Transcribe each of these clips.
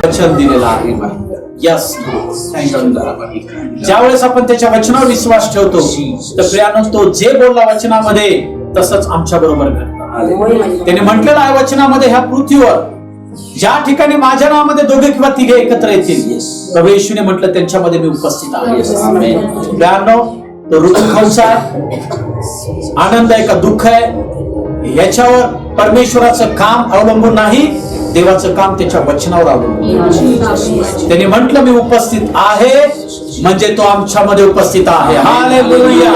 वचन दिलेलं आहे. यस, ज्यावेळेस आपण त्याच्या वचनावर विश्वास ठेवतो तर प्रियानो तो जे बोलला वचनामध्ये तसंच आमच्या बरोबर घडतं. त्याने म्हटलेलं आहे वचनामध्ये, ह्या पृथ्वीवर ज्या ठिकाणी माझ्या नावामध्ये दोघे किंवा तिघे एकत्र येतील, प्रभू येशूने म्हटलं त्यांच्यामध्ये मी उपस्थित आहे. प्रियानो, तो ऋतू कोणचा आहे, आनंद आहे का दुःख आहे, याच्यावर परमेश्वराचं काम अवलंबून नाही, देवाचं काम त्याच्या वचनावर अवलंबून. त्याने म्हटलं मी उपस्थित आहे म्हणजे तो आमच्यामध्ये उपस्थित आहे. Hallelujah,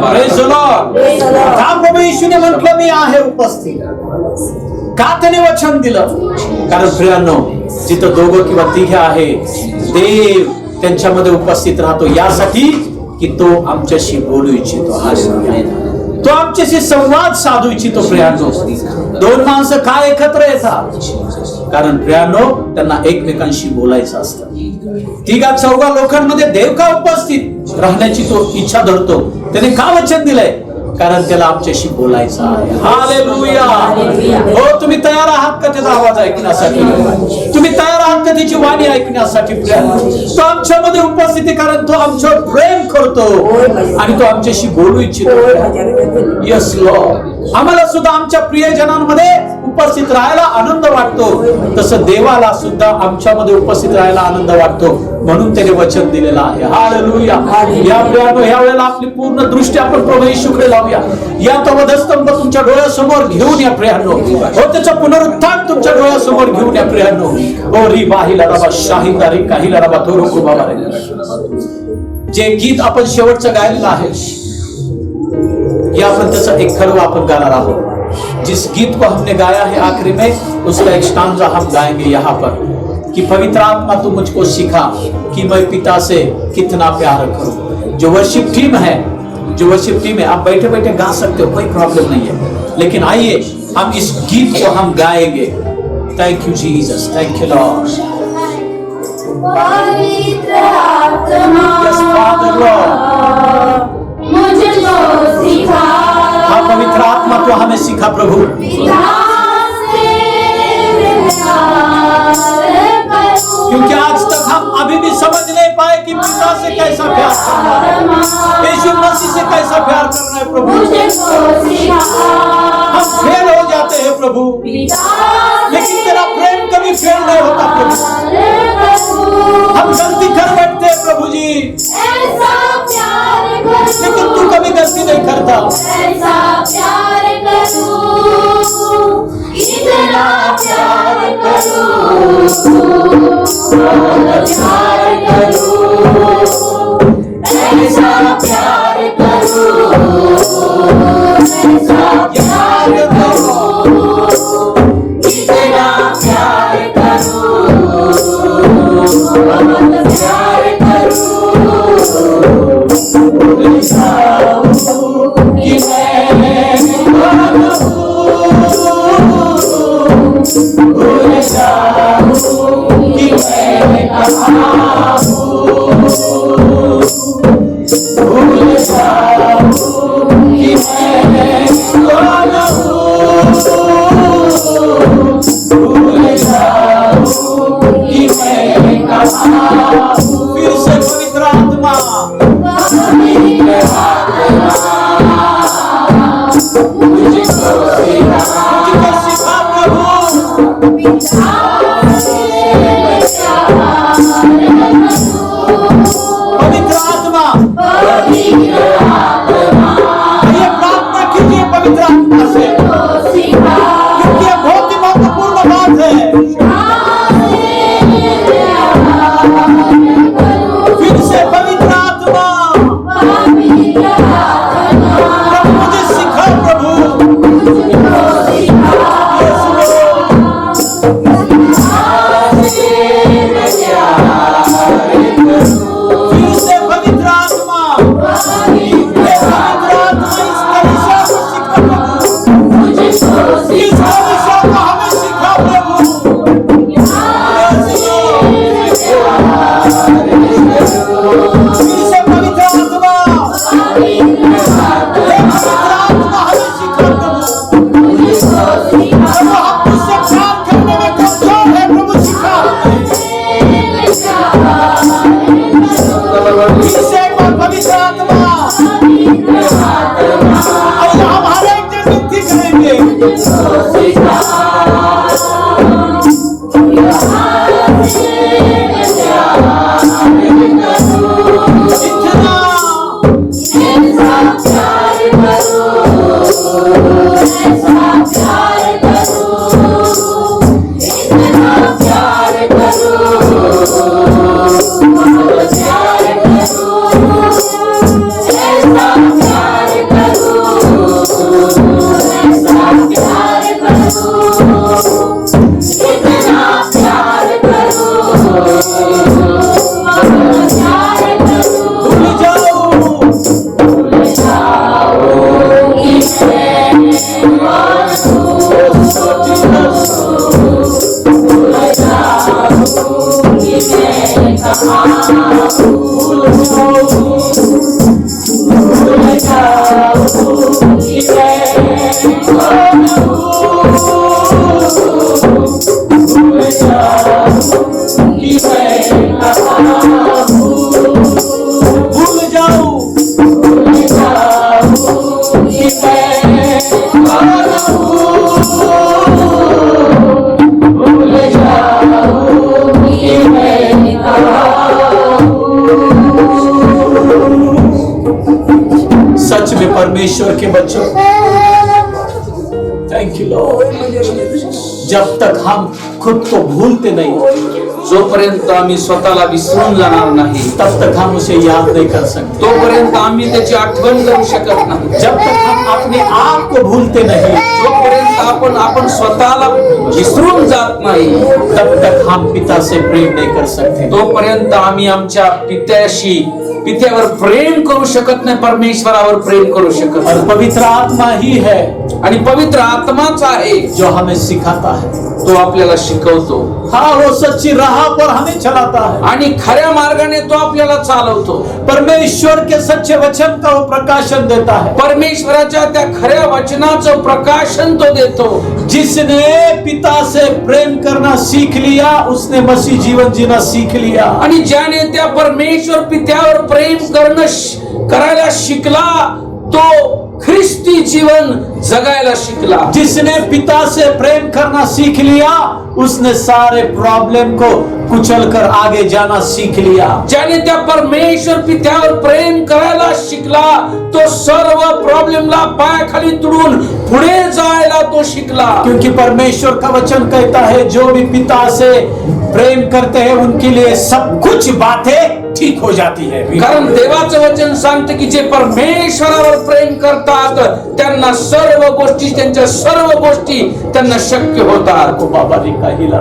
praise the Lord. का प्रभू येशूने म्हटलं मी आहे उपस्थित, का त्याने वचन दिलं? कारण प्रियांनो, जिथं दोघं किंवा तिघे आहे देव त्यांच्यामध्ये उपस्थित राहतो, यासाठी की तो आमच्याशी बोलू इच्छितो, तो आमच्याशी संवाद साधू इच्छितो. प्रियांनो, दोन माणसं काय एकत्र येतात? कारण प्रियांनो त्यांना एकमेकांशी बोलायचं असतं. तिघा चौघा लोकांमध्ये देव का उपस्थित राहण्याची तो इच्छा धरतो? त्याने का वचन दिलंय? कारण त्याला आमच्याशी बोलायचं आहे. हालेलुया. हो, तुम्ही तयार आहात का त्याचा आवाज ऐकण्यासाठी? तुम्ही तयार आहात का त्याची वाणी ऐकण्यासाठी? तो आमच्यामध्ये उपस्थित आहे कारण तो आमच्यावर प्रेम करतो आणि तो आमच्याशी बोलू इच्छितो. Yes Lord. आम्हाला सुद्धा आमच्या प्रियजनांमध्ये उपस्थित राहायला आनंद वाटतो, तसं देवाला सुद्धा आमच्यामध्ये उपस्थित राहायला आनंद वाटतो. म्हणून त्याने वचन दिलेलं आहे. हालेलुया. या प्रियानो, ह्या वेळेला आपली पूर्ण दृष्टी आपण प्रभू येशूकडे लावूया. या तो वधस्तंभ तुमच्या डोळ्यासमोर घेऊन या प्रियानो. हो, त्याचं पुनरुत्थान तुमच्या डोळ्यासमोर घेऊन या प्रियानो. ओ री बाहिला रबा शाहिदा री काहिला रबा थोरो कुबाबा रे. जे गीत आपण शेवटचं गायलेलं आहे, या आपण त्याचा एक खरं आपण गाणार आहोत. जिस गीत को हमने गाया है आखिरी में, उसका एक स्टांजा हम गाएंगे यहाँ पर कि पवित्र आत्मा तू मुझको सिखा कि मैं पिता से कितना प्यार करूं. जो वर्शिप टीम है, आप बैठे बैठे गा सकते हो, कोई प्रॉब्लम नहीं है, लेकिन आइए हम इस गीत को हम गाएंगे. Thank you Jesus, thank you Lord. पवित्र आत्मा यस फादर लॉर्ड, मुझको सिखा. हाँ, पवित्र आत्मा तो हमें सिखा प्रभु. क्योंकि आज तक हम अभी भी समझ नहीं पाए कि पिता से कैसा प्यार करना है, यीशु मसीह से कैसा प्यार करना है प्रभु. हम फेल हो जाते हैं प्रभु, लेकिन तेरा प्रेम कभी फेल नहीं होता प्रभु. हम गलती कर बैठते हैं प्रभु जी, लेकिन तू कभी गलती नहीं करता. इतना प्यार करूं, ऐसा प्यार करूं, ऐसा प्यार करूं, इतना प्यार करूं, प्यार करूं, कि मैं भूल जाऊं कि मैं कहाँ हूँ, भूल जाऊं कि मैं कौन हूँ, भूल जाऊं कि मैं कहाँ हूँ. फिर से पवित्र आत्मा, पवित्र आत्मा मुझको सिखा प्रभु. पवित्र आत्मा, ये प्रार्थना कीजिए पवित्र आत्मा से, क्योंकि ये बहुत ही महत्वपूर्ण बात है. फिर से पवित्र आत्मा, प्रभु मुझे सिखा प्रभु. ऐसा प्यार करूं, इतना प्यार करूं, बहुत प्यार करूं, ऐसा प्यार करूं, ऐसा प्यार करूं, इतना प्यार करूं, बहुत प्यार करूं। भूल जाओ भूल जाओ कि मैं कौन हूँ, भूल जाओ कि मैं कहाँ हूँ, भूल जाओ कि मैं कौन हूँ, भूल जाओ कि मैं कहाँ हूँ, भूल जाओ भूल जाओ कि मैं कौन हूँ, भूल जाओ कि मैं कहाँ हूँ। सच में परमेश्वर के बच्चों, थैंक यू लॉर्ड, जब तक हम खुद को भूलते नहीं जोपर्यंत आम्ही स्वतःला विसरून जाणार नाही तब तक हम उसे याद नहीं कर सकते। तोपर्यंत आम्ही त्याची आठवण करू शकत नाही। जब तक हम अपने आप को भूलते नहीं जोपर्यंत आपण स्वतःला विसरून जात नाही तब तक हम पिता से प्रेम नहीं कर सकते। तोपर्यंत आम्ही आमच्या पित्यावर प्रेम करू शकत नाही, परमेश्वरावर प्रेम करू शकत और नाही। पवित्र आत्मा ही है आणि पवित्र आत्माच आहे जो हमें सिखाता है। तो आपल्याला शिकवतो हाँ, वो सच्ची राह पर हमें चलाता है। आणि खऱ्या मार्गाने तो आपल्याला चालवतो। परमेश्वर के सच्चे वचन का वो प्रकाशन देता है। परमेश्वराच्या त्या खऱ्या वचनाचं प्रकाशन तो देतो। जिसने पिता से प्रेम करना सीख लिया उसने मसीह जीवन जीना सीख लिया। आणि ज्याने त्या परमेश्वर पित्यावर प्रेम करायला शिकला तो ख्रिस्ती जीवन जगायला शिकला। जिसने पिता से प्रेम करना सीख लिया उसने सारे प्रॉब्लम को कुचल कर आगे जाना सीख लिया। ज्याने त्या परमेश्वर पित्यावर प्रेम करायला शिकला तो सर्व प्रॉब्लेमला पायाखाली तुडून पुढे जायला तो शिकला। क्योंकि परमेश्वर का वचन कहता है जो भी पिता से प्रेम करते हैं उनके लिए सब कुछ बातें ठीक हो जाती है। कारण देवाचं वचन सांगते की जे परमेश्वरावर प्रेम करतात त्यांना सर्व गोष्टी त्यांना शक्य होतात। को बाबा ने कही ला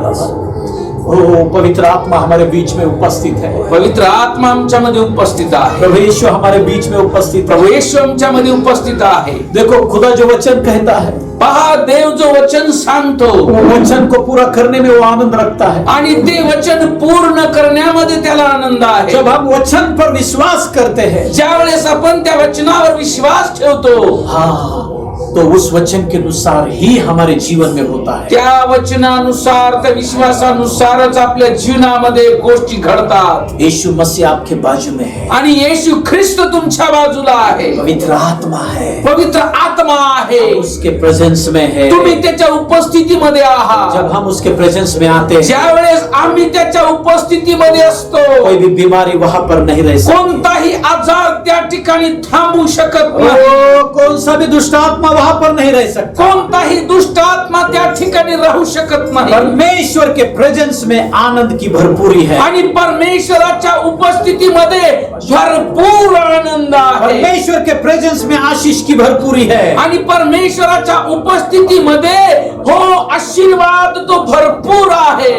ओ पवित्र आत्मा हमारे बीच में उपस्थित है। पवित्र आत्मा आमच्यामध्ये उपस्थित आहे। प्रभु यीशु हमारे बीच में उपस्थित है। प्रभु येशू आमच्यामध्ये उपस्थित आहे। देखो खुदा जो वचन कहता है, पहा देव जो वचन सांगतो वो वचन को पूरा करने में वो आनंद रखता है। आणि ते वचन पूर्ण करण्यामध्ये त्याला आनंद आहे। जब हम वचन पर विश्वास करते हैं, ज्यावेळेस आपण त्या वचनावर विश्वास ठेवतो, हाँ, तो उस वचन के अनुसार ही हमारे जीवन में होता है। त्या वचनानुसार त्या विश्वासानुसारच आपल्या जीवनामध्ये गोष्टी घडतात। यीशु मसीह आपके बाजू में है आणि येशू ख्रिस्त तुमच्या बाजूला आहे। पवित्र आत्मा है, पवित्र आत्मा आहे, उसके प्रेजेंस में है। तुम्ही त्याच्या उपस्थितीमध्ये आहात। जब हम उसके प्रेजेंस में आते हैं ज्यावेळेस आम्ही त्याच्या उपस्थितीमध्ये असतो कोई भी बीमारी वहां पर नहीं रह सकती। कोणताही आजार त्या ठिकाणी थांबू शकत नाही। ओ, कौन सा भी दुष्ट आत्मा वहां पर नहीं रह सकता। कोणताही दुष्ट आत्मा त्या ठिकाणी राहू शकत नाही। परमेश्वर के प्रेजेंस में आनंद की भरपूरी है। आणि परमेश्वराच्या उपस्थितीमध्ये भरपूर आनंद आहे। परमेश्वर के प्रेजेंस में आशीष की भरपूरी है। आणि परमेश्वराच्या उपस्थितीमध्ये हो आशीर्वाद तो भरपूर आहे।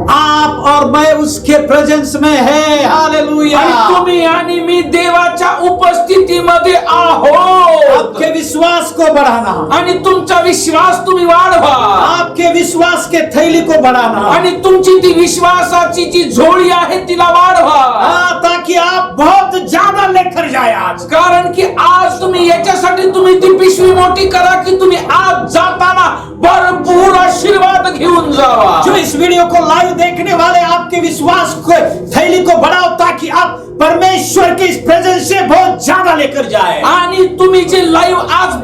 आप और मैं उसके प्रेजेंस में है। हालेलुया। आणि तुम्ही आणि मी देवाच्या उपस्थितीमध्ये आहोत। आपके विश्वास को बढ़ाना, आणि तुमचा विश्वास तुम्ही वाढवा। आपके विश्वास के थैली को बढ़ाना, आणि तुमची ती विश्वासाची जी झोळी आहे तिला वाढवा। ताकि आप बहुत ज्यादा लेकर जाए आज। कारण की आज तुम्ही याच्यासाठी तुम्ही ती पिशवी मोठी करा की तुम्ही आज जाताना भरपूर आशीर्वाद घेऊन जावा। जो इस वीडियो को लाइव देखने वाले आपके विश्वास को थैली को बढ़ाओ ताकि आप परमेश्वर के इस प्रेजेंस से बहुत ज्यादा लेकर जाए। आणि तुम्ही जे लाईव्ह आज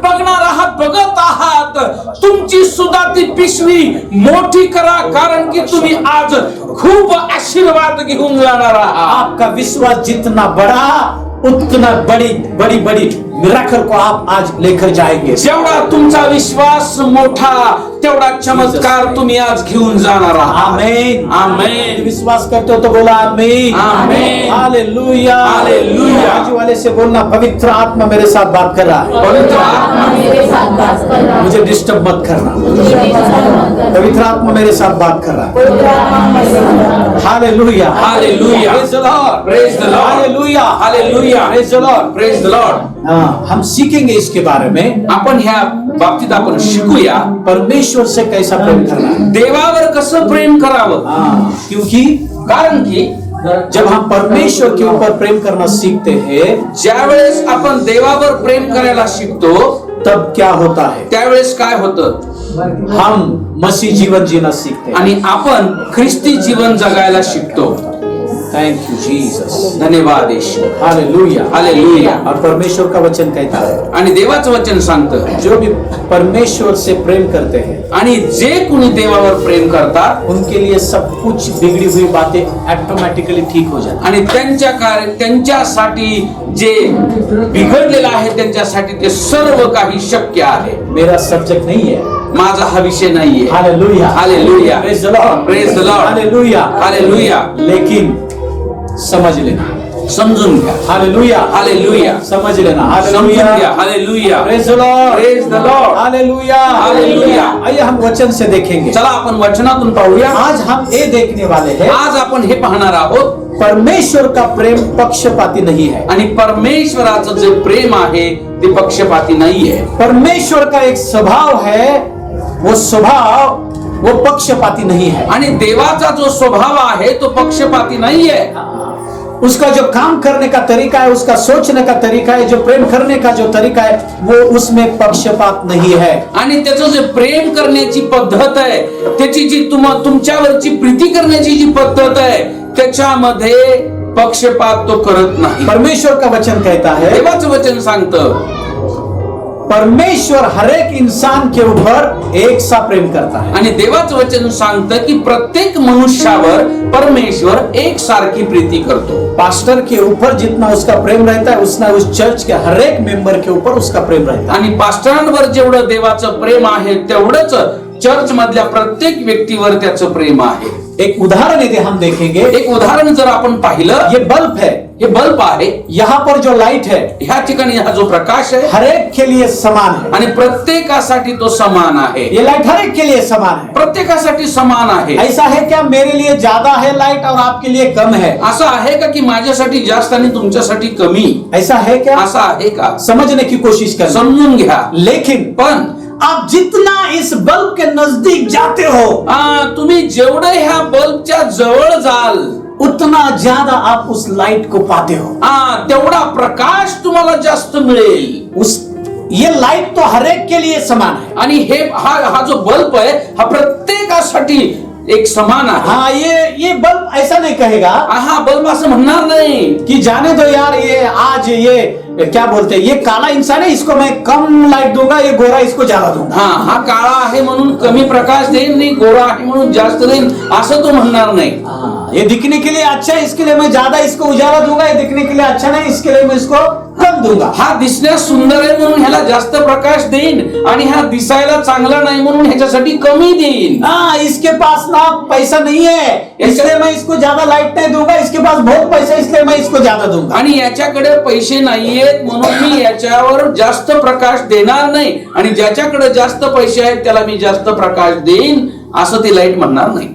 बघत आहात तुमची सुद्धा ती पिशवी मोठी करा, कारण की तुम्ही आज खूप आशीर्वाद घेऊन जाणार आहात। आपका विश्वास जितना बड़ा उतना बड़ी बड़ी बड़ी मिराकल को आप आज लेकर जाएंगे। जेवढा तुमचा विश्वास मोठा तेवढा चमत्कार तुम्ही आज घेऊन जाणार आहात. आमेन आमेन. विश्वास करते हो तो बोला आमीन. आमेन. हालेलुया. हालेलुया. बाजू वाले से बोलना, पवित्र आत्मा मेरे साथ बात कर रहा है, पवित्र आत्मा मेरे साथ बात कर रहा है. मुझे डिस्टर्ब मत करना. पवित्र आत्मा मेरे साथ बात कर रहा है. Hallelujah. Hallelujah. Praise the Lord. Praise the Lord. Hallelujah. Hallelujah. Praise the Lord. Praise the Lord. हाँ, हम सीखेंगे इसके बारे में, आपण ह्या बाबतीत आपण शिकूया परमेश्वर से कैसा प्रेम करना है. देवावर कसं प्रेम करावं. हाँ, क्योंकि कारण की जब हम परमेश्वर के ऊपर प्रेम करना सीखते हैं, ज्यावेळेस आपण देवावर प्रेम करायला शिकतो तब क्या होता है, त्यावेळेस काय होतं, हम मसीह जीवन जीना सीखते हैं. आणि आपण ख्रिस्ती जीवन जगायला शिकतो. Thank you Jesus. धन्यवाद येशू. हालेलुया. हालेलुया. और परमेश्वर का वचन कहता है, आणि देवाचं वचन सांगतं, जो भी परमेश्वर से प्रेम करते हैं आणि जे कुणी देवावर प्रेम करतात उनके लिए सब कुछ बिगड़ी हुई बातें ऑटोमेटिकली ठीक हो जाती आणि त्यांच्यासाठी जे बिघडलेलं आहे त्यांच्यासाठी ते सर्व काही शक्य आहे. है. मेरा सब्जेक्ट नहीं है. माझा हा विषय नाहीये. Hallelujah. Hallelujah. Praise the Lord. Praise the Lord. Hallelujah. Hallelujah. लेकिन समझ लेना. समजून घ्या. हालेलुया. हालेलुया. समझ लेना. समजून घ्या. Hallelujah. Hallelujah. Praise the Lord. Praise the Lord. Hallelujah. Hallelujah. आइए हम वचन से देखेंगे. चला आपण वचनातून पाहूया. आज हम ये देखने वाले हैं, आज आपण हे पाहणार आहोत, परमेश्वर का प्रेम पक्षपाती नहीं है. आणि परमेश्वराचं जे प्रेम आहे ते पक्षपाती नाहीये. परमेश्वर का एक स्वभाव है, वो स्वभाव वो पक्षपाती नहीं है. आणि देवाचा जो स्वभाव आहे तो पक्षपाती नाहीये. उसका जो काम करने का तरीका है, उसका सोचने का तरीका है, जो प्रेम करने का जो तरीका है, वो उसमें पक्षपात नहीं है. आणि त्याचं जे प्रेम करण्याची पद्धत आहे, त्याची जी तुमच्यावरची प्रीती करण्याची जी पद्धत आहे, त्याच्यामध्ये पक्षपात तो करत नाही. परमेश्वर का वचन कहता है, देवाचं वचन सांगतं, परमेश्वर हर एक इंसान के ऊपर एक सा प्रेम करता है. आणि देवाचं वचन सांगतं की प्रत्येक मनुष्यावर परमेश्वर एक सारखी प्रीती करतो. पास्टर के ऊपर जितना उसका प्रेम रहता है, उतना उस चर्च के हर एक मेंबर के ऊपर उसका प्रेम रहता है. आणि पास्टरांवर जेवढं देवाचं प्रेम आहे तेवढंच चर्च मधल्या प्रत्येक व्यक्तीवर त्याचं प्रेम आहे. एक उदाहरण यदि हम देखेंगे, एक उदाहरण जर आपण पाहिलं, ये बल्ब है, हे बल्ब आहे, यहाँ पर जो लाइट है ह्या ठिकाणी हा जो प्रकाश आहे हर एक के लिए समान है. आणि प्रत्येकासाठी तो समान आहे. ये लाइट हर एक के लिए समान है. प्रत्येकासाठी समान आहे. ऐसा है क्या मेरे लिए ज्यादा है लाइट और आपके लिए कम है? असं आहे का की माझ्यासाठी जास्त आणि तुमच्यासाठी कमी? ऐसा है क्या? असं आहे का? समझने की कोशिश कर. समजून घ्या. लेकिन पण आप जितना इस बल्ब के नजदीक जाते हो, तुम्ही जेवढे ह्या बल्बच्या जवळ जाल उतना ज्यादा आप उस लाइट को पाते हो. तेवढा प्रकाश तुम्हाला जास्त मिळेल. ये लाइट तो हर एक के लिए समान है. आणि हा जो बल्ब आहे हा प्रत्येकासाठी एक समान आहे. हाँ, ये बल्ब ऐसा नहीं कहेगा, हा बल्ब असं म्हणणार नाही कि जाने दो यार, ये आज ये क्या बोलते हैं, ये काला इंसान है, इसको मैं कम लाइट दूंगा, ये गोरा इसको ज्यादा दूंगा. हा काळा आहे म्हणून कमी प्रकाश देईन, नाही गोरा आहे म्हणून जास्त देईन, असं तो म्हणणार नाही. ये दिखने के लिए अच्छा है, इसके लिए मैं ज्यादा इसको उजाला दूंगा, ये दिखने के लिए अच्छा नहीं, इसके लिए मैं इसको कम दूंगा. हा दिसण्यास सुंदर आहे म्हणून ह्याला जास्त प्रकाश देईन, आणि हा दिसायला चांगला नाही म्हणून ह्याच्यासाठी कमी देईन. हाँ, इसके पास ना पैसा नहीं है इसलिए मैं इसको ज्यादा लाइट नहीं दूंगा, इसके पास बहुत पैसा इसलिए मैं इसको ज्यादा दूंगा. आणि याच्याकडे पैसे नाहीयेत म्हणून मी याच्यावर जास्त प्रकाश देणार नाही, आणि ज्याच्याकडे जास्त पैसे आहेत त्याला मी जास्त प्रकाश देईन, असं ती लाईट म्हणणार नाही.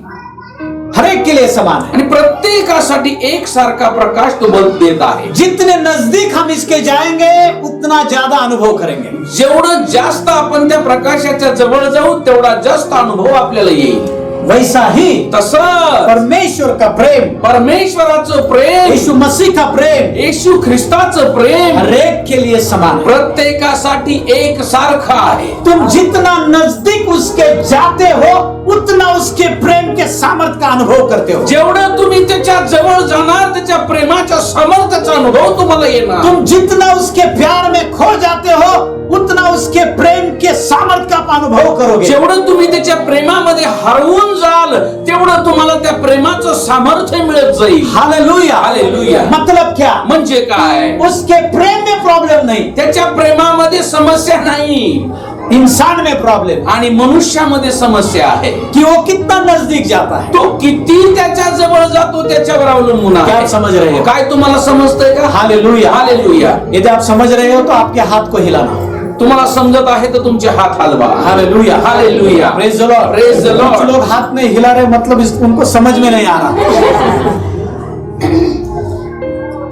हर एक के लिए समान है. आणि प्रत्येकासाठी एक सारखा प्रकाश तो बल्ब देत आहे. जितने नजदीक हम इसके जाएंगे उतना ज्यादा अनुभव करेंगे. जेवढं जास्त आपण त्या प्रकाशाच्या जवळ जाऊ तेवढा जास्त अनुभव आपल्याला येईल. वैसा ही तसं परमेश्वर का प्रेम, परमेश्वराचं प्रेम, यीशु मसीह का प्रेम येशू ख्रिस्ताचं प्रेम हर एक के लिए समान है. प्रत्येकासाठी एक सारखं आहे. तुम जितना नजदीक उसके जाते हो उतना उसके प्रेम के सामर्थ्य का अनुभव करते हो. जेवढं तुम्ही त्याच्या जवळ जाणार त्याच्या प्रेमाच्या सामर्थ्याचा अनुभव तुम्हाला येणार. तुम जितना उसके प्यार में खो जाते हो उतना उसके प्रेम के सामर्थ्य का आप अनुभव करोगे. जेवढं तुम्ही त्याच्या प्रेमामध्ये हरवून जाल तेवढं तुम्हाला त्या प्रेमाचं सामर्थ्य मिळत जाईल. Hallelujah hallelujah. मतलब क्या? म्हणजे काय? उसके प्रेम में प्रॉब्लम नहीं, त्याच्या प्रेमामध्ये समस्या नाही इंसान में प्रॉब्लम आणि मनुष्यामध्ये समस्या आहे. कि वो कितना नजदीक जाता है. तो किती त्याच्या जवळ जातो त्याच्यावर अवलंबून क्या आहे. आप समझ रहे हो? काय तुम्हाला समजतंय का? Hallelujah hallelujah. यदि आप समझ रहे हो तो आपके हाथ को हिलाना. तुम्हाला समजत आहे तर तुमचे हात हलवा. Hallelujah hallelujah. Praise the Lord. Praise the Lord. कुछ लोग हाथ में हिला रहे मतलब उनको समझ में नहीं आ रहा.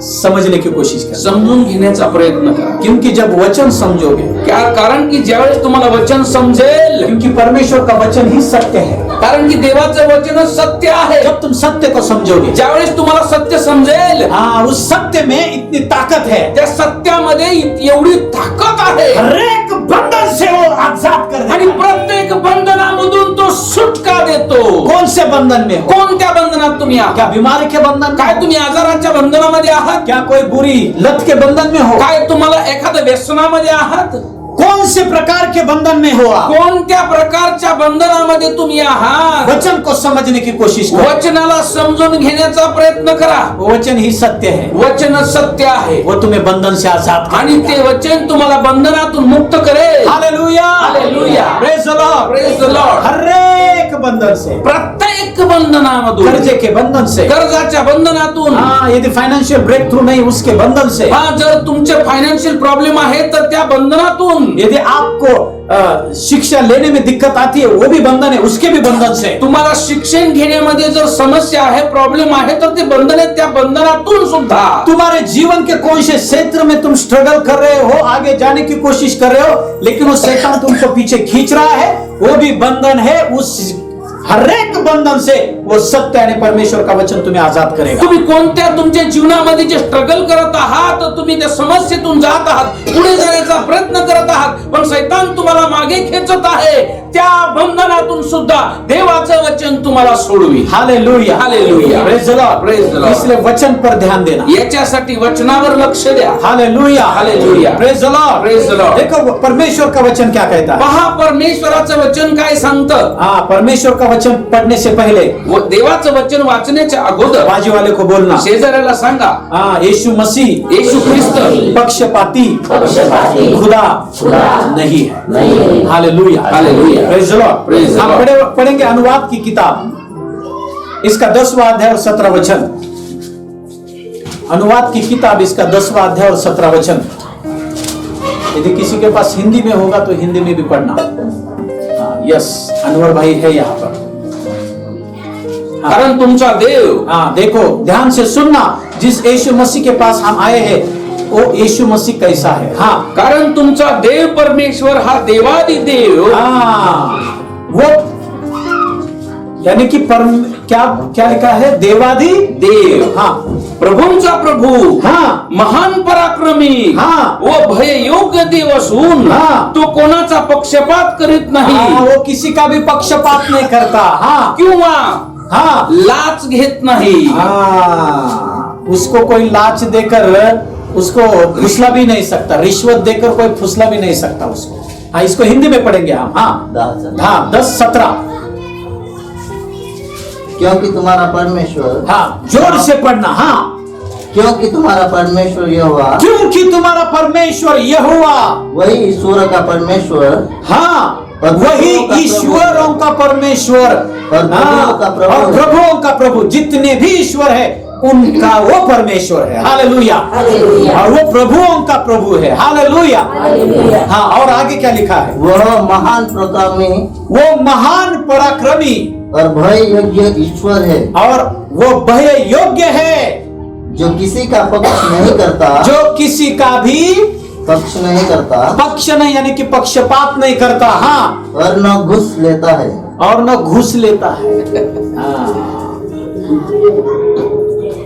समझने की कोशिश कर, समजून घेण्याचा प्रयत्न करा. क्योंकि जब वचन समझोगे, कारण की ज्यावेळेस तुम्हाला वचन समजेल, क्योंकि परमेश्वर का वचन ही सत्य है. कारण की देवाचं वचन सत्य आहे. जब तुम सत्य को समझोगे, ज्यावेळेस तुम्हाला सत्य समजेल, हाँ उस सत्य में इतनी ताकत है, त्या सत्यामध्ये एवढी ताकद आहे हर एक बंधन से वो आजाद कर आणि देगा. प्रत्येक बंधनामधून तो सुटका देतो. कौन से बंधन में हो? कोणत्या बंधनात तुम्ही आहात? क्या बीमारी के बंधन? काय तुम्ही आजाराच्या बंधनामध्ये आहात? क्या कोई बुरी लत के बंधन में हो? काय तुम्हाला एखाद्या व्यसनामध्ये आहात? कौन से प्रकार के बंधन में हो आप? कोणत्या प्रकारच्या बंधनामध्ये तुम्ही आहात? वचन को समझने की कोशिश करो. वचनाला समजून घेण्याचा प्रयत्न करा. वचन ही सत्य है, वचन सत्य आहे वो तुम्हें बंधन से आजाद आणि करेगा. ते वचन तुम्हाला बंधनातून मुक्त करेल. Hallelujah hallelujah. Praise the Lord. Praise the Lord. हर एक बंधन से, प्रत्येक बंधनामधून, कर्जे के बंधन से, कर्जाच्या बंधनातून, हाँ यदि फाइनेंशियल ब्रेक थ्रू नहीं उसके बंधन से, हा जर तुमचे फायनान्शियल प्रॉब्लेम आहे तर त्या बंधनातून, यदि आपको शिक्षा लेने में दिक्कत आती है वो भी बंधन है, उसके भी बंधन से. तुम्हाला शिक्षण घेण्यामध्ये जर समस्या आहे, प्रॉब्लेम आहे तर ते बंधन आहे. त्या बंधनातून सुद्धा तुम्हारे जीवन के कौन से क्षेत्र में तुम स्ट्रगल कर रहे हो, आगे जाने की कोशिश कर रहे हो, लेकिन वो शैतान तुमको पीछे खींच रहा है, वो भी बंधन है. उस हर एक बंधन से वो सत्य आणि परमेश्वर का वचन तुम्हें आजाद करेगा. तुम्ही कोणत्या तुमच्या जीवनामध्ये जे स्ट्रगल करत आहात, तुम्ही त्या समस्येतून जात आहात, पुढे जाण्याचा प्रयत्न करत आहात, पण शैतान तुम्हाला मागे खेचत आहे, त्या बंधनातून सुद्धा देवाचं वचन तुम्हाला सोडवी. Hallelujah hallelujah. Praise the Lord. Praise the Lord. इसलिए वचन पर ध्यान देना. याच्यासाठी वचनावर लक्ष द्या. Hallelujah hallelujah. Praise the Lord. Praise the Lord. देखो परमेश्वर का वचन क्या कहता है. पहा परमेश्वराचं वचन काय सांगतं. हाँ परमेश्वर का वचन पढ़ने से पहले देवाचं वचन वाचण्याच्या अगोदर बाजू वाले को बोलना, शेजाऱ्याला सांगा, हाँ यीशु मसीह येशू ख्रिस्त पक्षपाती पक्षपाती खुदा खुदा नहीं है. नहीं है. Hallelujah hallelujah. Praise the Lord. Praise the हम Lord. पढ़ेंगे अनुवाद की किताब, इसका 10वां अध्याय और 17 वचन. अनुवाद की किताब, इसका 10वां अध्याय और 17 वचन. यदि किसी के पास हिंदी में होगा तो हिंदी में भी पढ़ना. यस अनवर भाई है यहाँ पर. कारण तुमचा देव, हाँ देखो ध्यान से सुनना, जिस यीशु मसीह के पास हम आए हैं वो यीशु मसीह कैसा है. हाँ कारण तुमचा देव परमेश्वर हा देवादी देव, हाँ वो यानी कि परम क्या क्या लिखा है, देवादी देव, हाँ प्रभूंचा प्रभू, हाँ महान पराक्रमी, हाँ. व भय योग्य देव असून हाँ. तो कोणाचा पक्षपात करीत नाही हाँ, वो किसी का भी पक्षपात नहीं करता. हाँ किंवा हाँ लाच घेत नाही. हाँ उसको कोई लाच देकर उसको फुसला भी नहीं सकता, रिश्वत देकर कोई फुसला भी नहीं सकता उसको. हाँ इसको हिंदी में पढ़ेंगे हम. हाँ हाँ 10-17. क्योंकि तुम्हारा परमेश्वर, हाँ जोर से पढ़ना. हाँ क्योंकि तुम्हारा परमेश्वर यहोवा, क्योंकि तुम्हारा परमेश्वर यहोवा, वही ईश्वर का परमेश्वर हाँ और वही प्रभुओं का ईश्वरों का परमेश्वर और प्रभुओं का प्रभु। और प्रभुओं का प्रभु, जितने भी ईश्वर है उनका वो परमेश्वर है. हालेलुया. हालेलुया। और वो प्रभुओं का प्रभु है. हालेलुया. हालेलुया। हाँ और आगे क्या लिखा है, वह महान प्रतापी वो महान पराक्रमी और भय योग्य ईश्वर है, और वो भय योग्य है, जो किसी का पक्ष नहीं करता, जो किसी का भी पक्ष नहीं करता पक्ष नहीं यानी कि पक्षपात नहीं करता. हाँ और न घुस लेता है. और न घूस लेता है. हाँ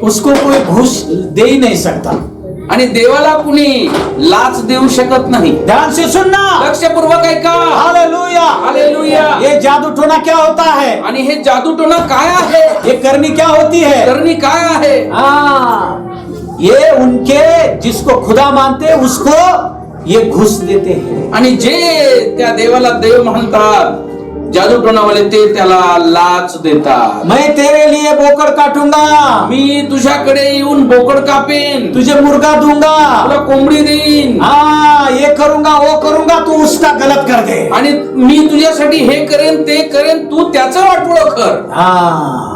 उसको कोई घूस दे ही नहीं सकता. आणि देवाला कुणी लाच देऊ शकत नाही. ध्यान से सुनना. लक्षपूर्वक ऐका. हालेलुया. हालेलुया. ये जादू टोना क्या होता है, आणि हे जादूटोना काय आहे, ये करनी क्या होती है. करणी काय आहे. हाँ ये उनके जिसको खुदा मानते हैं उसको ये घुस देते हैं. आणि जे त्या देवाला देव म्हणतात जादू टोणावाले ते त्याला लाच देतात. मैं तेरे लिए बोकड़ काटूंगा, मी तुझ्याकडे येऊन बोकड कापेन, तुझे मुर्गा दूंगा, तुला कोंबडी देईन, हाँ ये करूंगा वो करूंगा, तू उसका गलत कर दे. आणि मी तुझ्यासाठी हे करेन ते करेन, तू त्याचं वाटोळं कर. हाँ